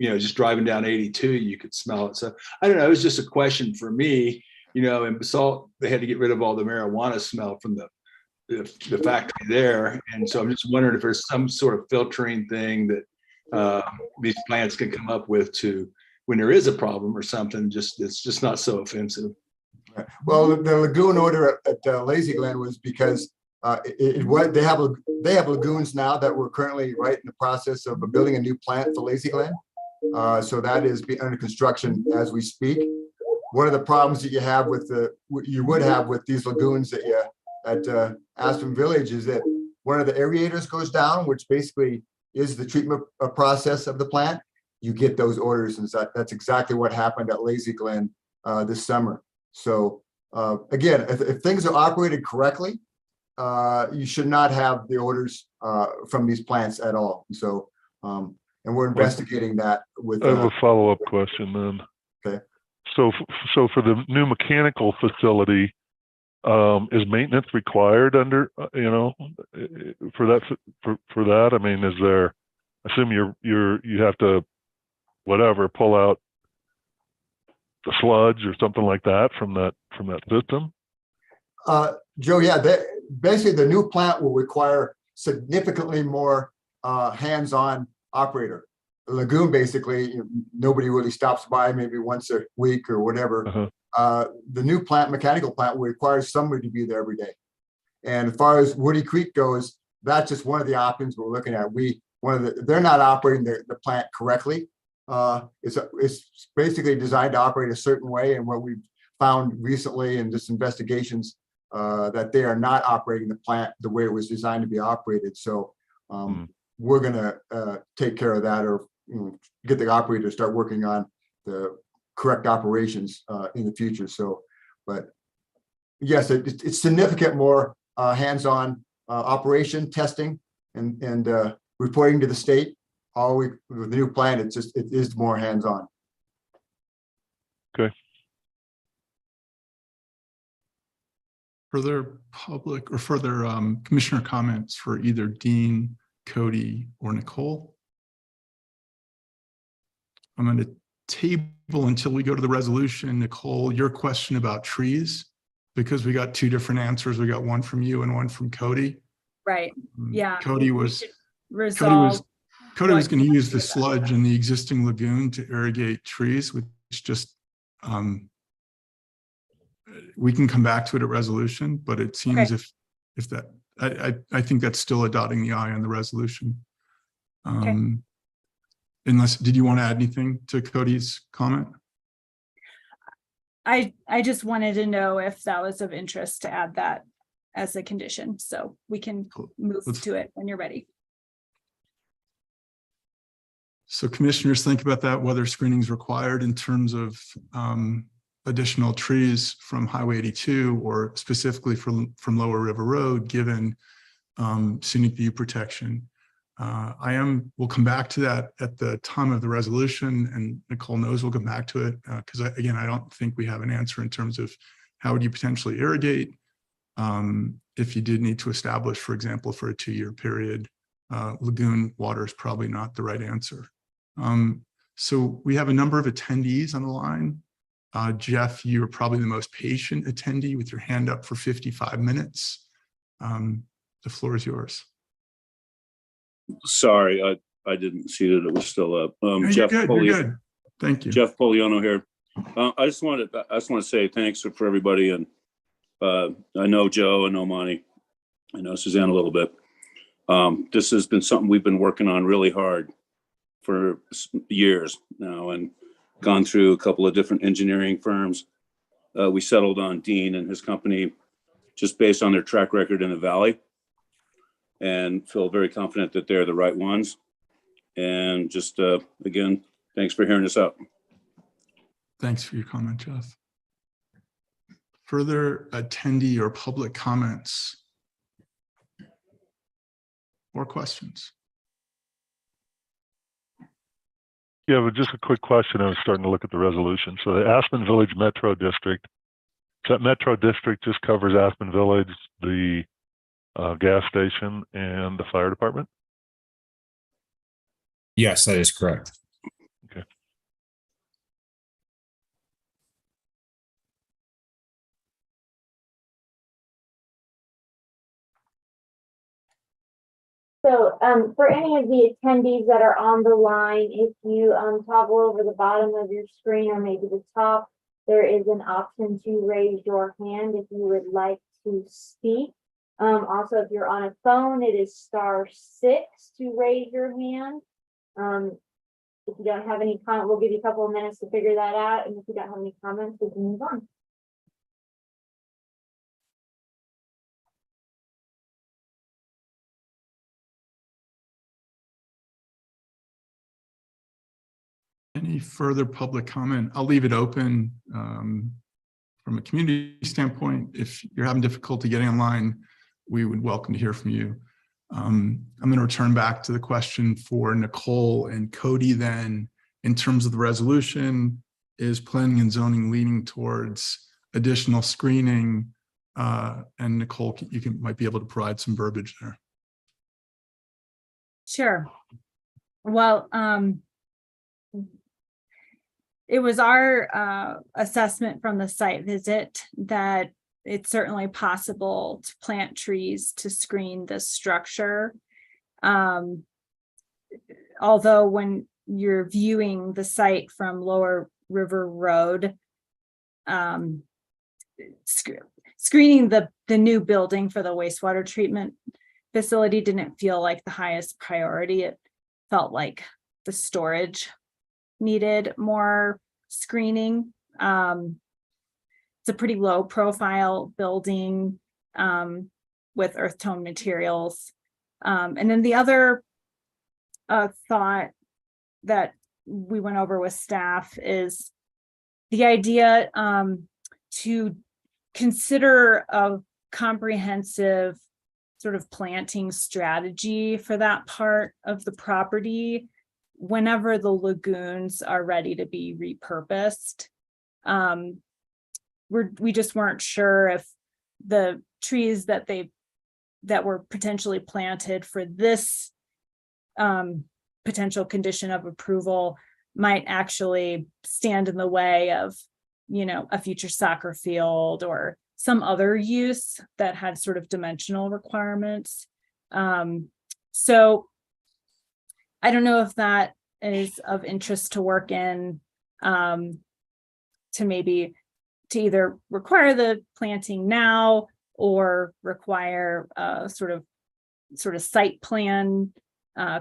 just driving down 82, you could smell it. So I don't know, it was just a question for me, in Basalt, they had to get rid of all the marijuana smell from the factory there. And so I'm just wondering if there's some sort of filtering thing that these plants can come up with to, when there is a problem or something, it's just not so offensive. Well, the lagoon odor at Lazy Glen was because they have lagoons now that we're currently right in the process of building a new plant for Lazy Glen. So that is under construction as we speak. One of the problems that you would have with these lagoons at Aspen Village is that one of the aerators goes down, which basically is the treatment process of the plant. You get those odors, and that's exactly what happened at Lazy Glen this summer. So again, if things are operated correctly, you should not have the odors from these plants at all. So, and we're investigating that with. I have a follow-up question then. Okay. So for the new mechanical facility, is maintenance required under, for that? I mean, is there, I assume you have to, pull out the sludge or something like that from that system? Joe, yeah, basically the new plant will require significantly more hands-on operator. The lagoon, basically, nobody really stops by, maybe once a week or whatever. The new plant, mechanical plant, will require somebody to be there every day. And as far as Woody Creek goes, that's just one of the options we're looking at. They're not operating the plant correctly. It's basically designed to operate a certain way, and what we've found recently in just investigations that they are not operating the plant the way it was designed to be operated. So we're going to take care of that, or get the operator to start working on the correct operations in the future. So, but yes, it's significant more hands-on operation, testing, and reporting to the state. With the new plan, it is more hands-on. Okay. Further public or further commissioner comments for either Dean, Cody, or Nicole? I'm going to table until we go to the resolution. Nicole, your question about trees, because we got two different answers. We got one from you and one from Cody. Right, yeah. Cody was Resolve. Cody was going to use the sludge in the existing lagoon to irrigate trees, which just, we can come back to it at resolution, but it seems Okay. if that, I think that's still a dotting the I on the resolution. Unless, did you want to add anything to Cody's comment? I just wanted to know if that was of interest to add that as a condition, so we can move to it when you're ready. So commissioners, think about that, whether screening is required in terms of additional trees from Highway 82 or specifically from Lower River Road, given scenic view protection. We'll come back to that at the time of the resolution, and Nicole knows we'll come back to it because again, I don't think we have an answer in terms of how would you potentially irrigate. If you did need to establish, for example, for a 2-year period, lagoon water is probably not the right answer. So we have a number of attendees on the line. Jeff, you're probably the most patient attendee with your hand up for 55 minutes. The floor is yours. Sorry, I didn't see that it was still up. You're Jeff good, you're good. Thank you. Jeff Poliano here. I just want to say thanks for everybody, and I know Joe, I know Monty, I know Suzanne a little bit. This has been something we've been working on really hard for years now, and gone through a couple of different engineering firms. We settled on Dean and his company just based on their track record in the Valley, and feel very confident that they're the right ones. And just, again, thanks for hearing us out. Thanks for your comment, Jeff. Further attendee or public comments or questions? Yeah, but just a quick question. I was starting to look at the resolution. So the Aspen Village Metro District, so that Metro District just covers Aspen Village, the gas station, and the fire department? Yes, that is correct. Okay. So for any of the attendees that are on the line, if you toggle over the bottom of your screen or maybe the top, there is an option to raise your hand if you would like to speak. Also, if you're on a phone, it is *6 to raise your hand. If you don't have any comment, we'll give you a couple of minutes to figure that out. And if you don't have any comments, we can move on. Any further public comment? I'll leave it open. From a community standpoint, if you're having difficulty getting online, we would welcome to hear from you. I'm going to return back to the question for Nicole and Cody then. In terms of the resolution, is planning and zoning leaning towards additional screening? And Nicole, you might be able to provide some verbiage there. Sure. Well, it was our assessment from the site visit that it's certainly possible to plant trees to screen this structure. Although when you're viewing the site from Lower River Road, screening the new building for the wastewater treatment facility didn't feel like the highest priority. It felt like the storage needed more screening. It's a pretty low profile building with earth tone materials. And then the other thought that we went over with staff is the idea to consider a comprehensive sort of planting strategy for that part of the property whenever the lagoons are ready to be repurposed. We just weren't sure if the trees that were potentially planted for this potential condition of approval might actually stand in the way of, a future soccer field or some other use that had sort of dimensional requirements. So I don't know if that is of interest to work in, to either require the planting now or require a sort of site plan,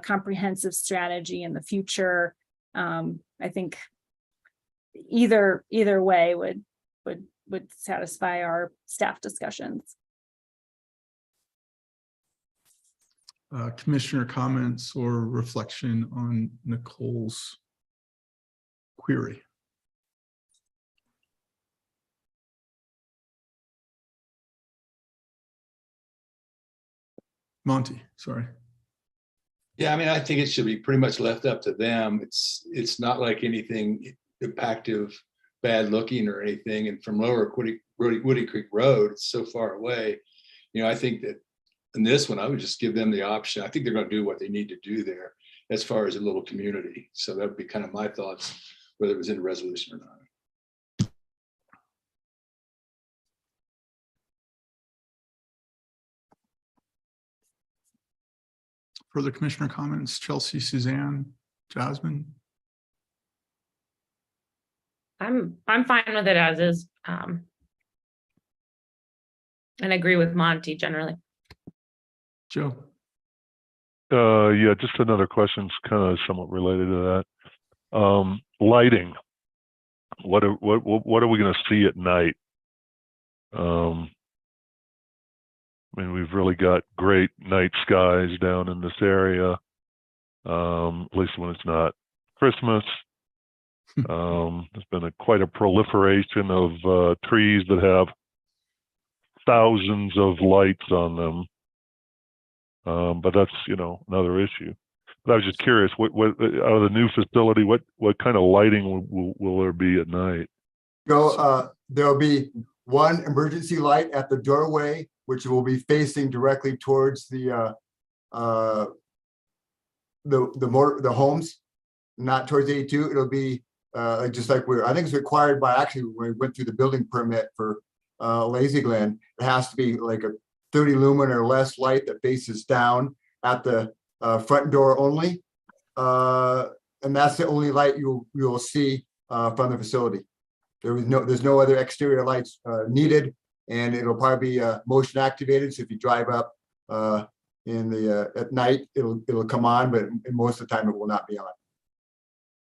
comprehensive strategy in the future. I think either way would satisfy our staff discussions. Commissioner comments or reflection on Nicole's query? Monty, sorry. Yeah, I mean, I think it should be pretty much left up to them. It's not like anything impactive bad looking or anything. And from Lower Woody Creek Road, it's so far away. You know, I think that in this one, I would just give them the option. I think they're going to do what they need to do there as far as a little community. So that would be kind of my thoughts, whether it was in a resolution or not. Further commissioner comments? Chelsea, Suzanne, Jasmine? I'm fine with it as is. And agree with Monty generally. Joe? Yeah, just another question, kind of somewhat related to that. Lighting. What are we going to see at night? I mean, we've really got great night skies down in this area, at least when it's not Christmas. There's been quite a proliferation of trees that have thousands of lights on them. But that's, you know, another issue. But I was just curious, what out of the new facility, what kind of lighting will there be at night? There'll be one emergency light at the doorway, which will be facing directly towards the homes, not towards 82. It'll be just like I think it's required by, actually, when we went through the building permit for Lazy Glen, it has to be like a 30 lumen or less light that faces down at the front door only. And that's the only light you'll see from the facility. There's no other exterior lights needed, and it'll probably be motion activated. So if you drive up at night, it'll come on, but most of the time it will not be on.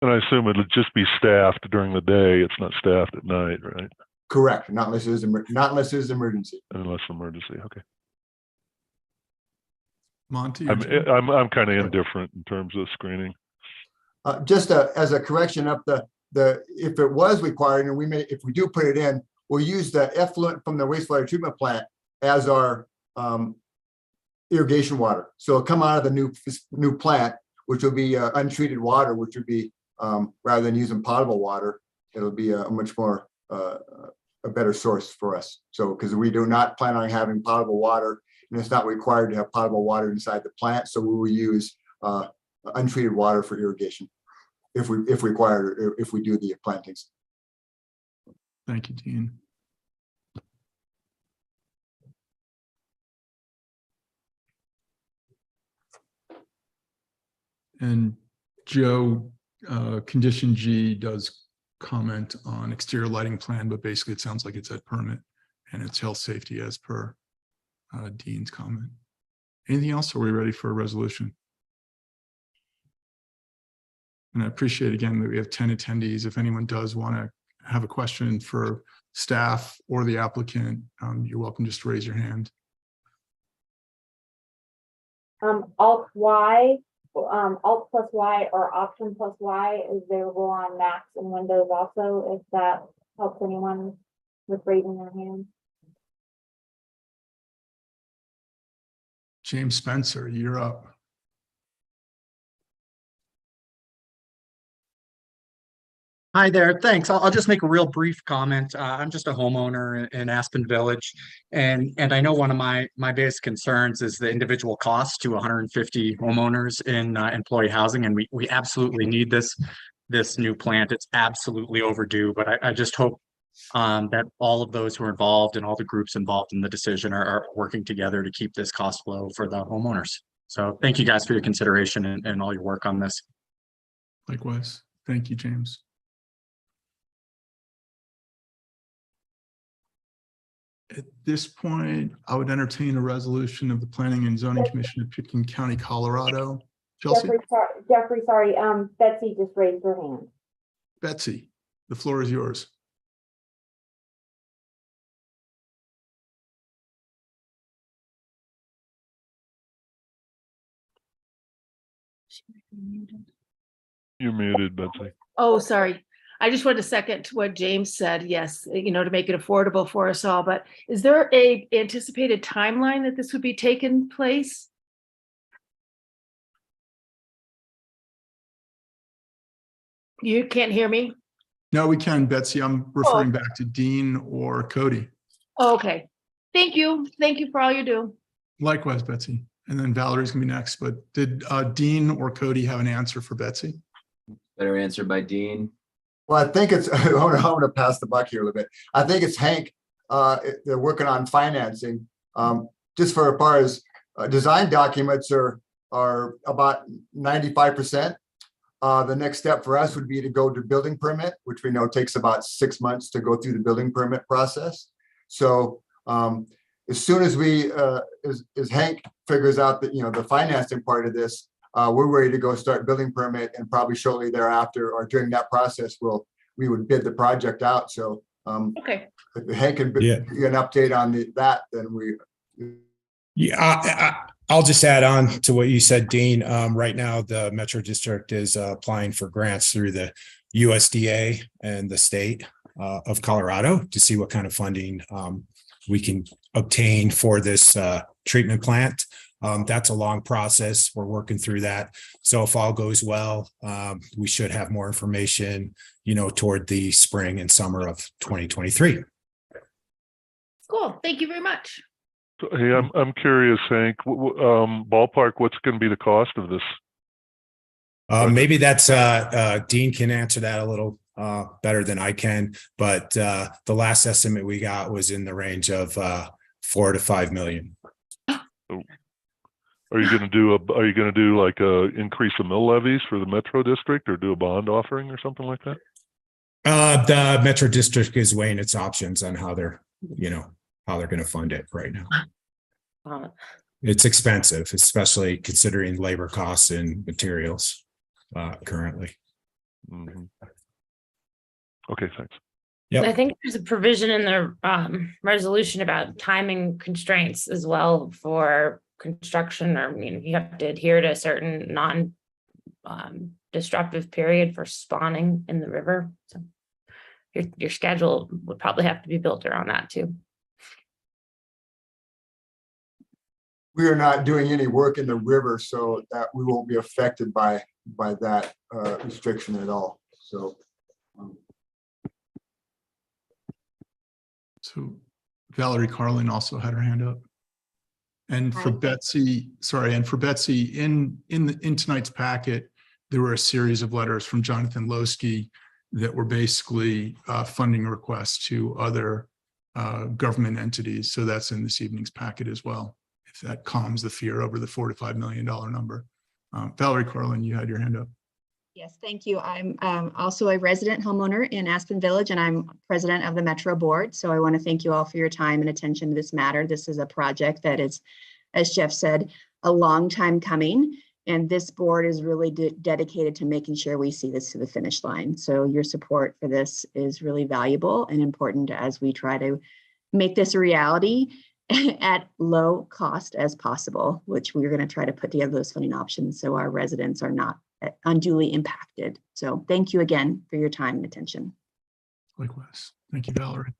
And I assume it'll just be staffed during the day. It's not staffed at night, right? Correct. Not unless it's emergency. Unless emergency. Okay. Monty? I'm kind of indifferent in terms of screening. Just as a correction up if it was required, and if we do put it in, we'll use the effluent from the wastewater treatment plant as our irrigation water. So it'll come out of the new plant, which will be untreated water, which would be rather than using potable water, it'll be a much more a better source for us. So because we do not plan on having potable water, and it's not required to have potable water inside the plant, so we will use untreated water for irrigation if required, or if we do the plantings. Thank you, Dean. And Joe, condition G does comment on exterior lighting plan, but basically it sounds like it's at permit and it's health safety as per Dean's comment. Anything else? Are we ready for a resolution? And I appreciate again that we have 10 attendees. If anyone does want to have a question for staff or the applicant, you're welcome just to raise your hand. Alt plus Y or Option plus Y is available on Macs and Windows also, if that helps anyone with raising their hand. James Spencer, you're up. Hi there, thanks. I'll just make a real brief comment. I'm just a homeowner in Aspen Village, and I know one of my biggest concerns is the individual cost to 150 homeowners in employee housing, and we absolutely need this new plant. It's absolutely overdue, but I just hope that all of those who are involved and all the groups involved in the decision are working together to keep this cost low for the homeowners. So thank you guys for your consideration and all your work on this. Likewise. Thank you, James. At this point, I would entertain a resolution of the Planning and Zoning Commission of Pitkin County, Colorado. Chelsea? Jeffrey, sorry, Betsy just raised her hand. Betsy, the floor is yours. You're muted, Betsy. Oh, sorry. I just wanted to second what James said. Yes, to make it affordable for us all. But is there a anticipated timeline that this would be taking place? You can't hear me? No, we can, Betsy. I'm referring back to Dean or Cody. Okay. Thank you. Thank you for all you do. Likewise, Betsy. And then Valerie's gonna be next, but did Dean or Cody have an answer for Betsy? Better answered by Dean. Well, I think it's, I want to pass the buck here a little bit. I think it's Hank. They're working on financing. Just for as far as design documents are about 95%. The next step for us would be to go to building permit, which we know takes about 6 months to go through the building permit process. So as soon as we, as Hank figures out that, the financing part of this, we're ready to go start building permit, and probably shortly thereafter or during that process, we would bid the project out. So Okay. if Hank can Yeah. give you an update on that, then we. Yeah, I'll just add on to what you said, Dean. Right now, the Metro District is applying for grants through the USDA and the state of Colorado to see what kind of funding we can obtain for this treatment plant. That's a long process. We're working through that. So if all goes well, we should have more information, toward the spring and summer of 2023. Cool. Thank you very much. So, hey, I'm curious, Hank, ballpark, what's going to be the cost of this? Maybe that's Dean can answer that a little better than I can, but the last estimate we got was in the range of 4 to 5 million. Are you going to do like increase the mill levies for the Metro District, or do a bond offering or something like that? The Metro District is weighing its options on how they're going to fund it right now. It's expensive, especially considering labor costs and materials currently. Mm-hmm. Okay, thanks. Yep. I think there's a provision in the resolution about timing constraints as well for construction, or you have to adhere to a certain non-destructive period for spawning in the river. So your schedule would probably have to be built around that too. We are not doing any work in the river, so that we won't be affected by that restriction at all. So. So Valerie Carlin also had her hand up. And for Betsy, in tonight's packet, there were a series of letters from Jonathan Losky that were basically funding requests to other government entities. So that's in this evening's packet as well, if that calms the fear over the $4 to $5 million number. Valerie Carlin, you had your hand up. Yes, thank you. I'm also a resident homeowner in Aspen Village, and I'm president of the Metro Board. So I want to thank you all for your time and attention to this matter. This is a project that is, as Jeff said, a long time coming, and this board is really dedicated to making sure we see this to the finish line. So your support for this is really valuable and important as we try to make this a reality at low cost as possible, which we're going to try to put together those funding options so our residents are not unduly impacted. So thank you again for your time and attention. Likewise. Thank you, Valerie.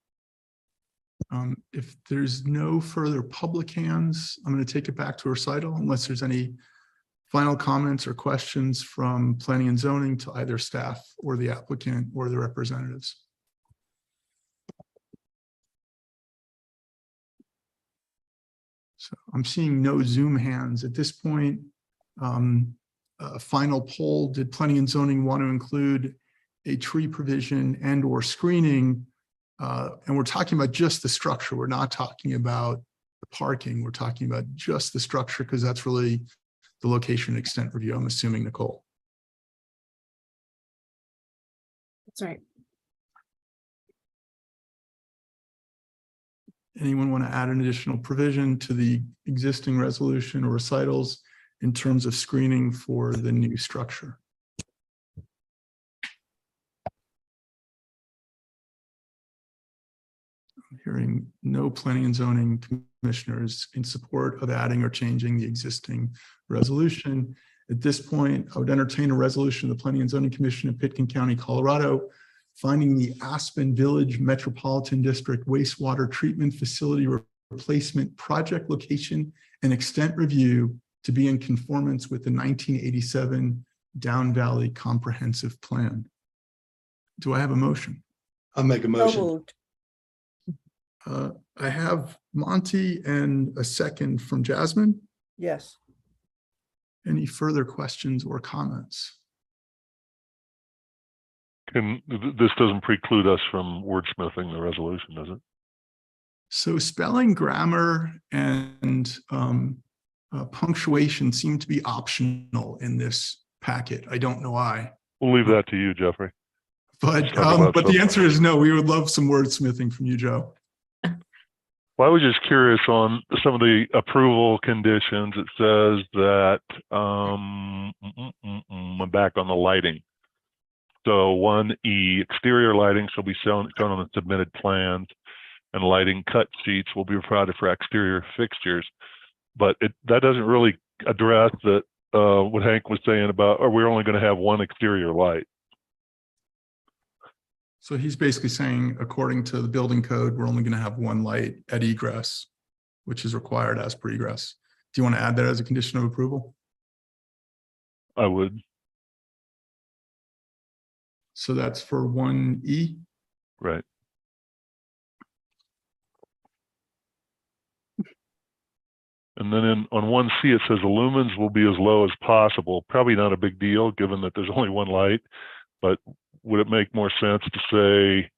If there's no further public hands, I'm going to take it back to recital unless there's any final comments or questions from planning and zoning to either staff or the applicant or the representatives. So I'm seeing no Zoom hands at this point. A final poll, did planning and zoning want to include a tree provision and or screening? And we're talking about just the structure. We're not talking about the parking. We're talking about just the structure because that's really the location and extent review, I'm assuming, Nicole. That's right. Anyone want to add an additional provision to the existing resolution or recitals in terms of screening for the new structure? I'm hearing no planning and zoning commissioners in support of adding or changing the existing resolution. At this point, I would entertain a resolution of the Planning and Zoning Commission of Pitkin County, Colorado, finding the Aspen Village Metropolitan District wastewater treatment facility replacement project location and extent review to be in conformance with the 1987 Down Valley Comprehensive Plan. Do I have a motion? I'll make a So motion. moved. I have Monty and a second from Jasmine. Yes. Any further questions or comments? This doesn't preclude us from wordsmithing the resolution, does it? So spelling, grammar, and punctuation seem to be optional in this packet. I don't know why, We'll leave that to you, Jeffrey. but Let's talk about the something. answer is no. We would love some wordsmithing from you, Joe. Well, I was just curious on some of the approval conditions. It says that, I'm back on the lighting. So 1E, exterior lighting shall be shown on the submitted plans, and lighting cut sheets will be provided for exterior fixtures. But that doesn't really address that, what Hank was saying about, or we're only going to have one exterior light. So he's basically saying, according to the building code, we're only going to have one light at egress, which is required as per egress. Do you want to add that as a condition of approval? I would. So that's for 1E. Right. And then on 1C, it says the lumens will be as low as possible. Probably not a big deal, given that there's only one light, but would it make more sense to say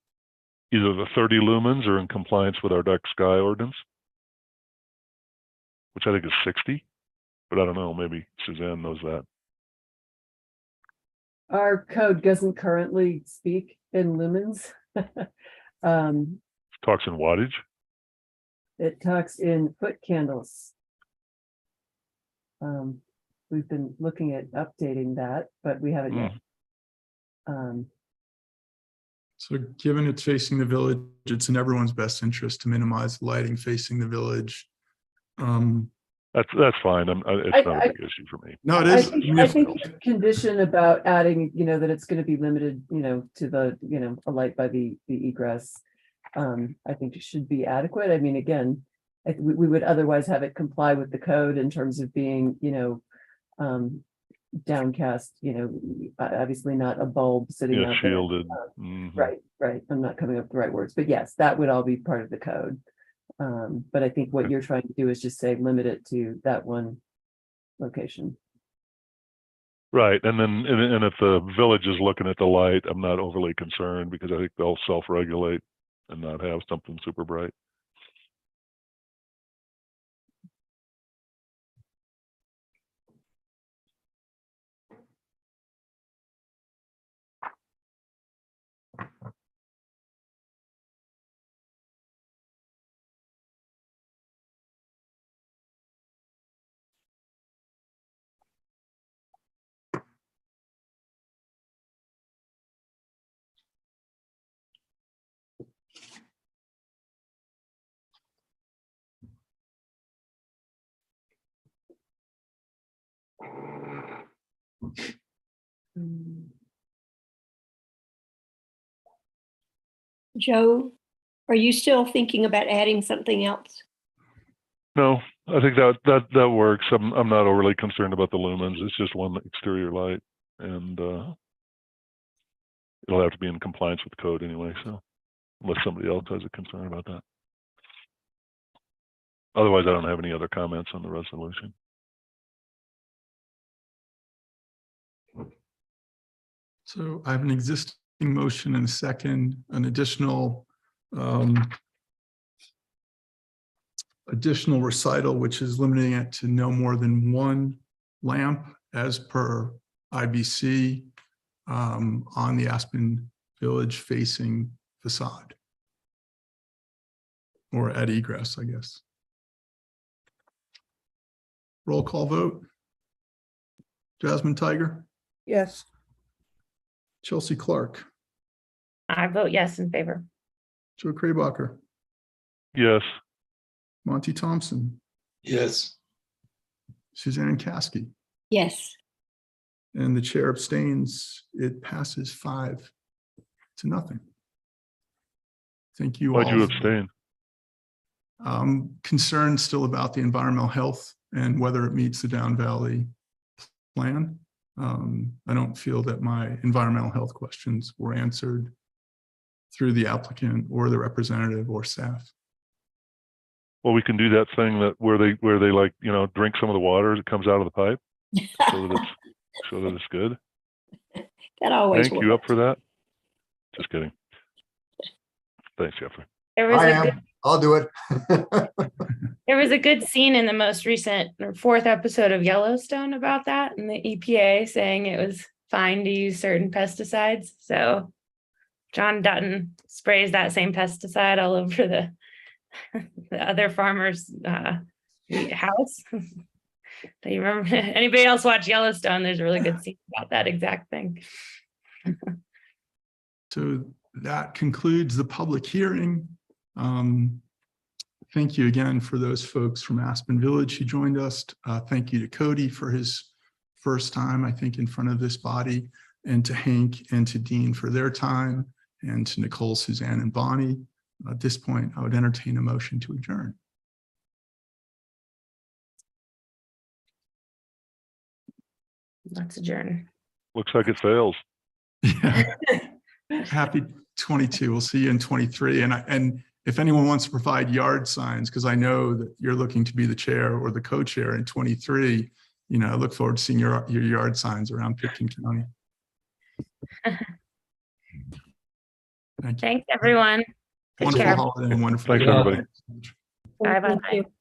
either the 30 lumens or in compliance with our dark sky ordinance, which I think is 60, but I don't know, maybe Suzanne knows that. Our code doesn't currently speak in lumens. Talks in wattage. It talks in foot candles. We've been looking at updating that, but we haven't yet. So given it's facing the village, it's in everyone's best interest to minimize lighting facing the village. That's fine. It's not a big issue for me. No, it I is. think the condition about adding, that it's going to be limited, to the, a light by the egress. I think it should be adequate. I mean, again, we would otherwise have it comply with the code in terms of being, downcast, obviously not a bulb sitting Yeah, out there. shielded. Right. I'm not coming up with the right words, but yes, that would all be part of the code. But I think what you're trying to do is just say limit it to that one location. Right, and then and if the village is looking at the light, I'm not overly concerned because I think they'll self-regulate and not have something super bright. Joe, are you still thinking about adding something else? No, I think that works. I'm not overly concerned about the lumens. It's just one exterior light, and it'll have to be in compliance with code anyway. So, unless somebody else has a concern about that, otherwise I don't have any other comments on the resolution. So I have an existing motion and a second, an additional recital, which is limiting it to no more than one lamp as per IBC on the Aspen Village facing facade. Or at egress, I guess. Roll call vote. Jasmine Tiger, Yes. Chelsea Clark, I vote yes in favor. Joe Kraybacher, Yes. Monty Thompson, Yes. Suzanne Caskey, Yes. and the chair abstains. It passes 5-0. Thank you all. Why'd you abstain? I'm concerned still about the environmental health and whether it meets the Down Valley plan. I don't feel that my environmental health questions were answered through the applicant or the representative or staff. Well, we can do that thing that where they like, drink some of the water that comes out of the pipe. So that it's good. That always Hank, you up works. for that? Just kidding. Thanks, Jeffrey. There was I a good, am. I'll do it. there was a good scene in the most recent or 4th episode of Yellowstone about that, and the EPA saying it was fine to use certain pesticides. So John Dutton sprays that same pesticide all over the other farmer's house. Do you remember? Anybody else watch Yellowstone? There's a really good scene about that exact thing. So that concludes the public hearing. Thank you again for those folks from Aspen Village who joined us. Thank you to Cody for his first time, I think, in front of this body, and to Hank and to Dean for their time, and to Nicole, Suzanne, and Bonnie. At this point, I would entertain a motion to adjourn. Let's adjourn. Looks like it fails. Yeah. Happy 22. We'll see you in 23. And if anyone wants to provide yard signs, because I know that you're looking to be the chair or the co-chair in 23, I look forward to seeing your yard signs around Pitkin County. Thank you. Thanks, everyone. Take Wonderful care. holiday and wonderful. Thanks, day. everybody. Bye bye. Thank you.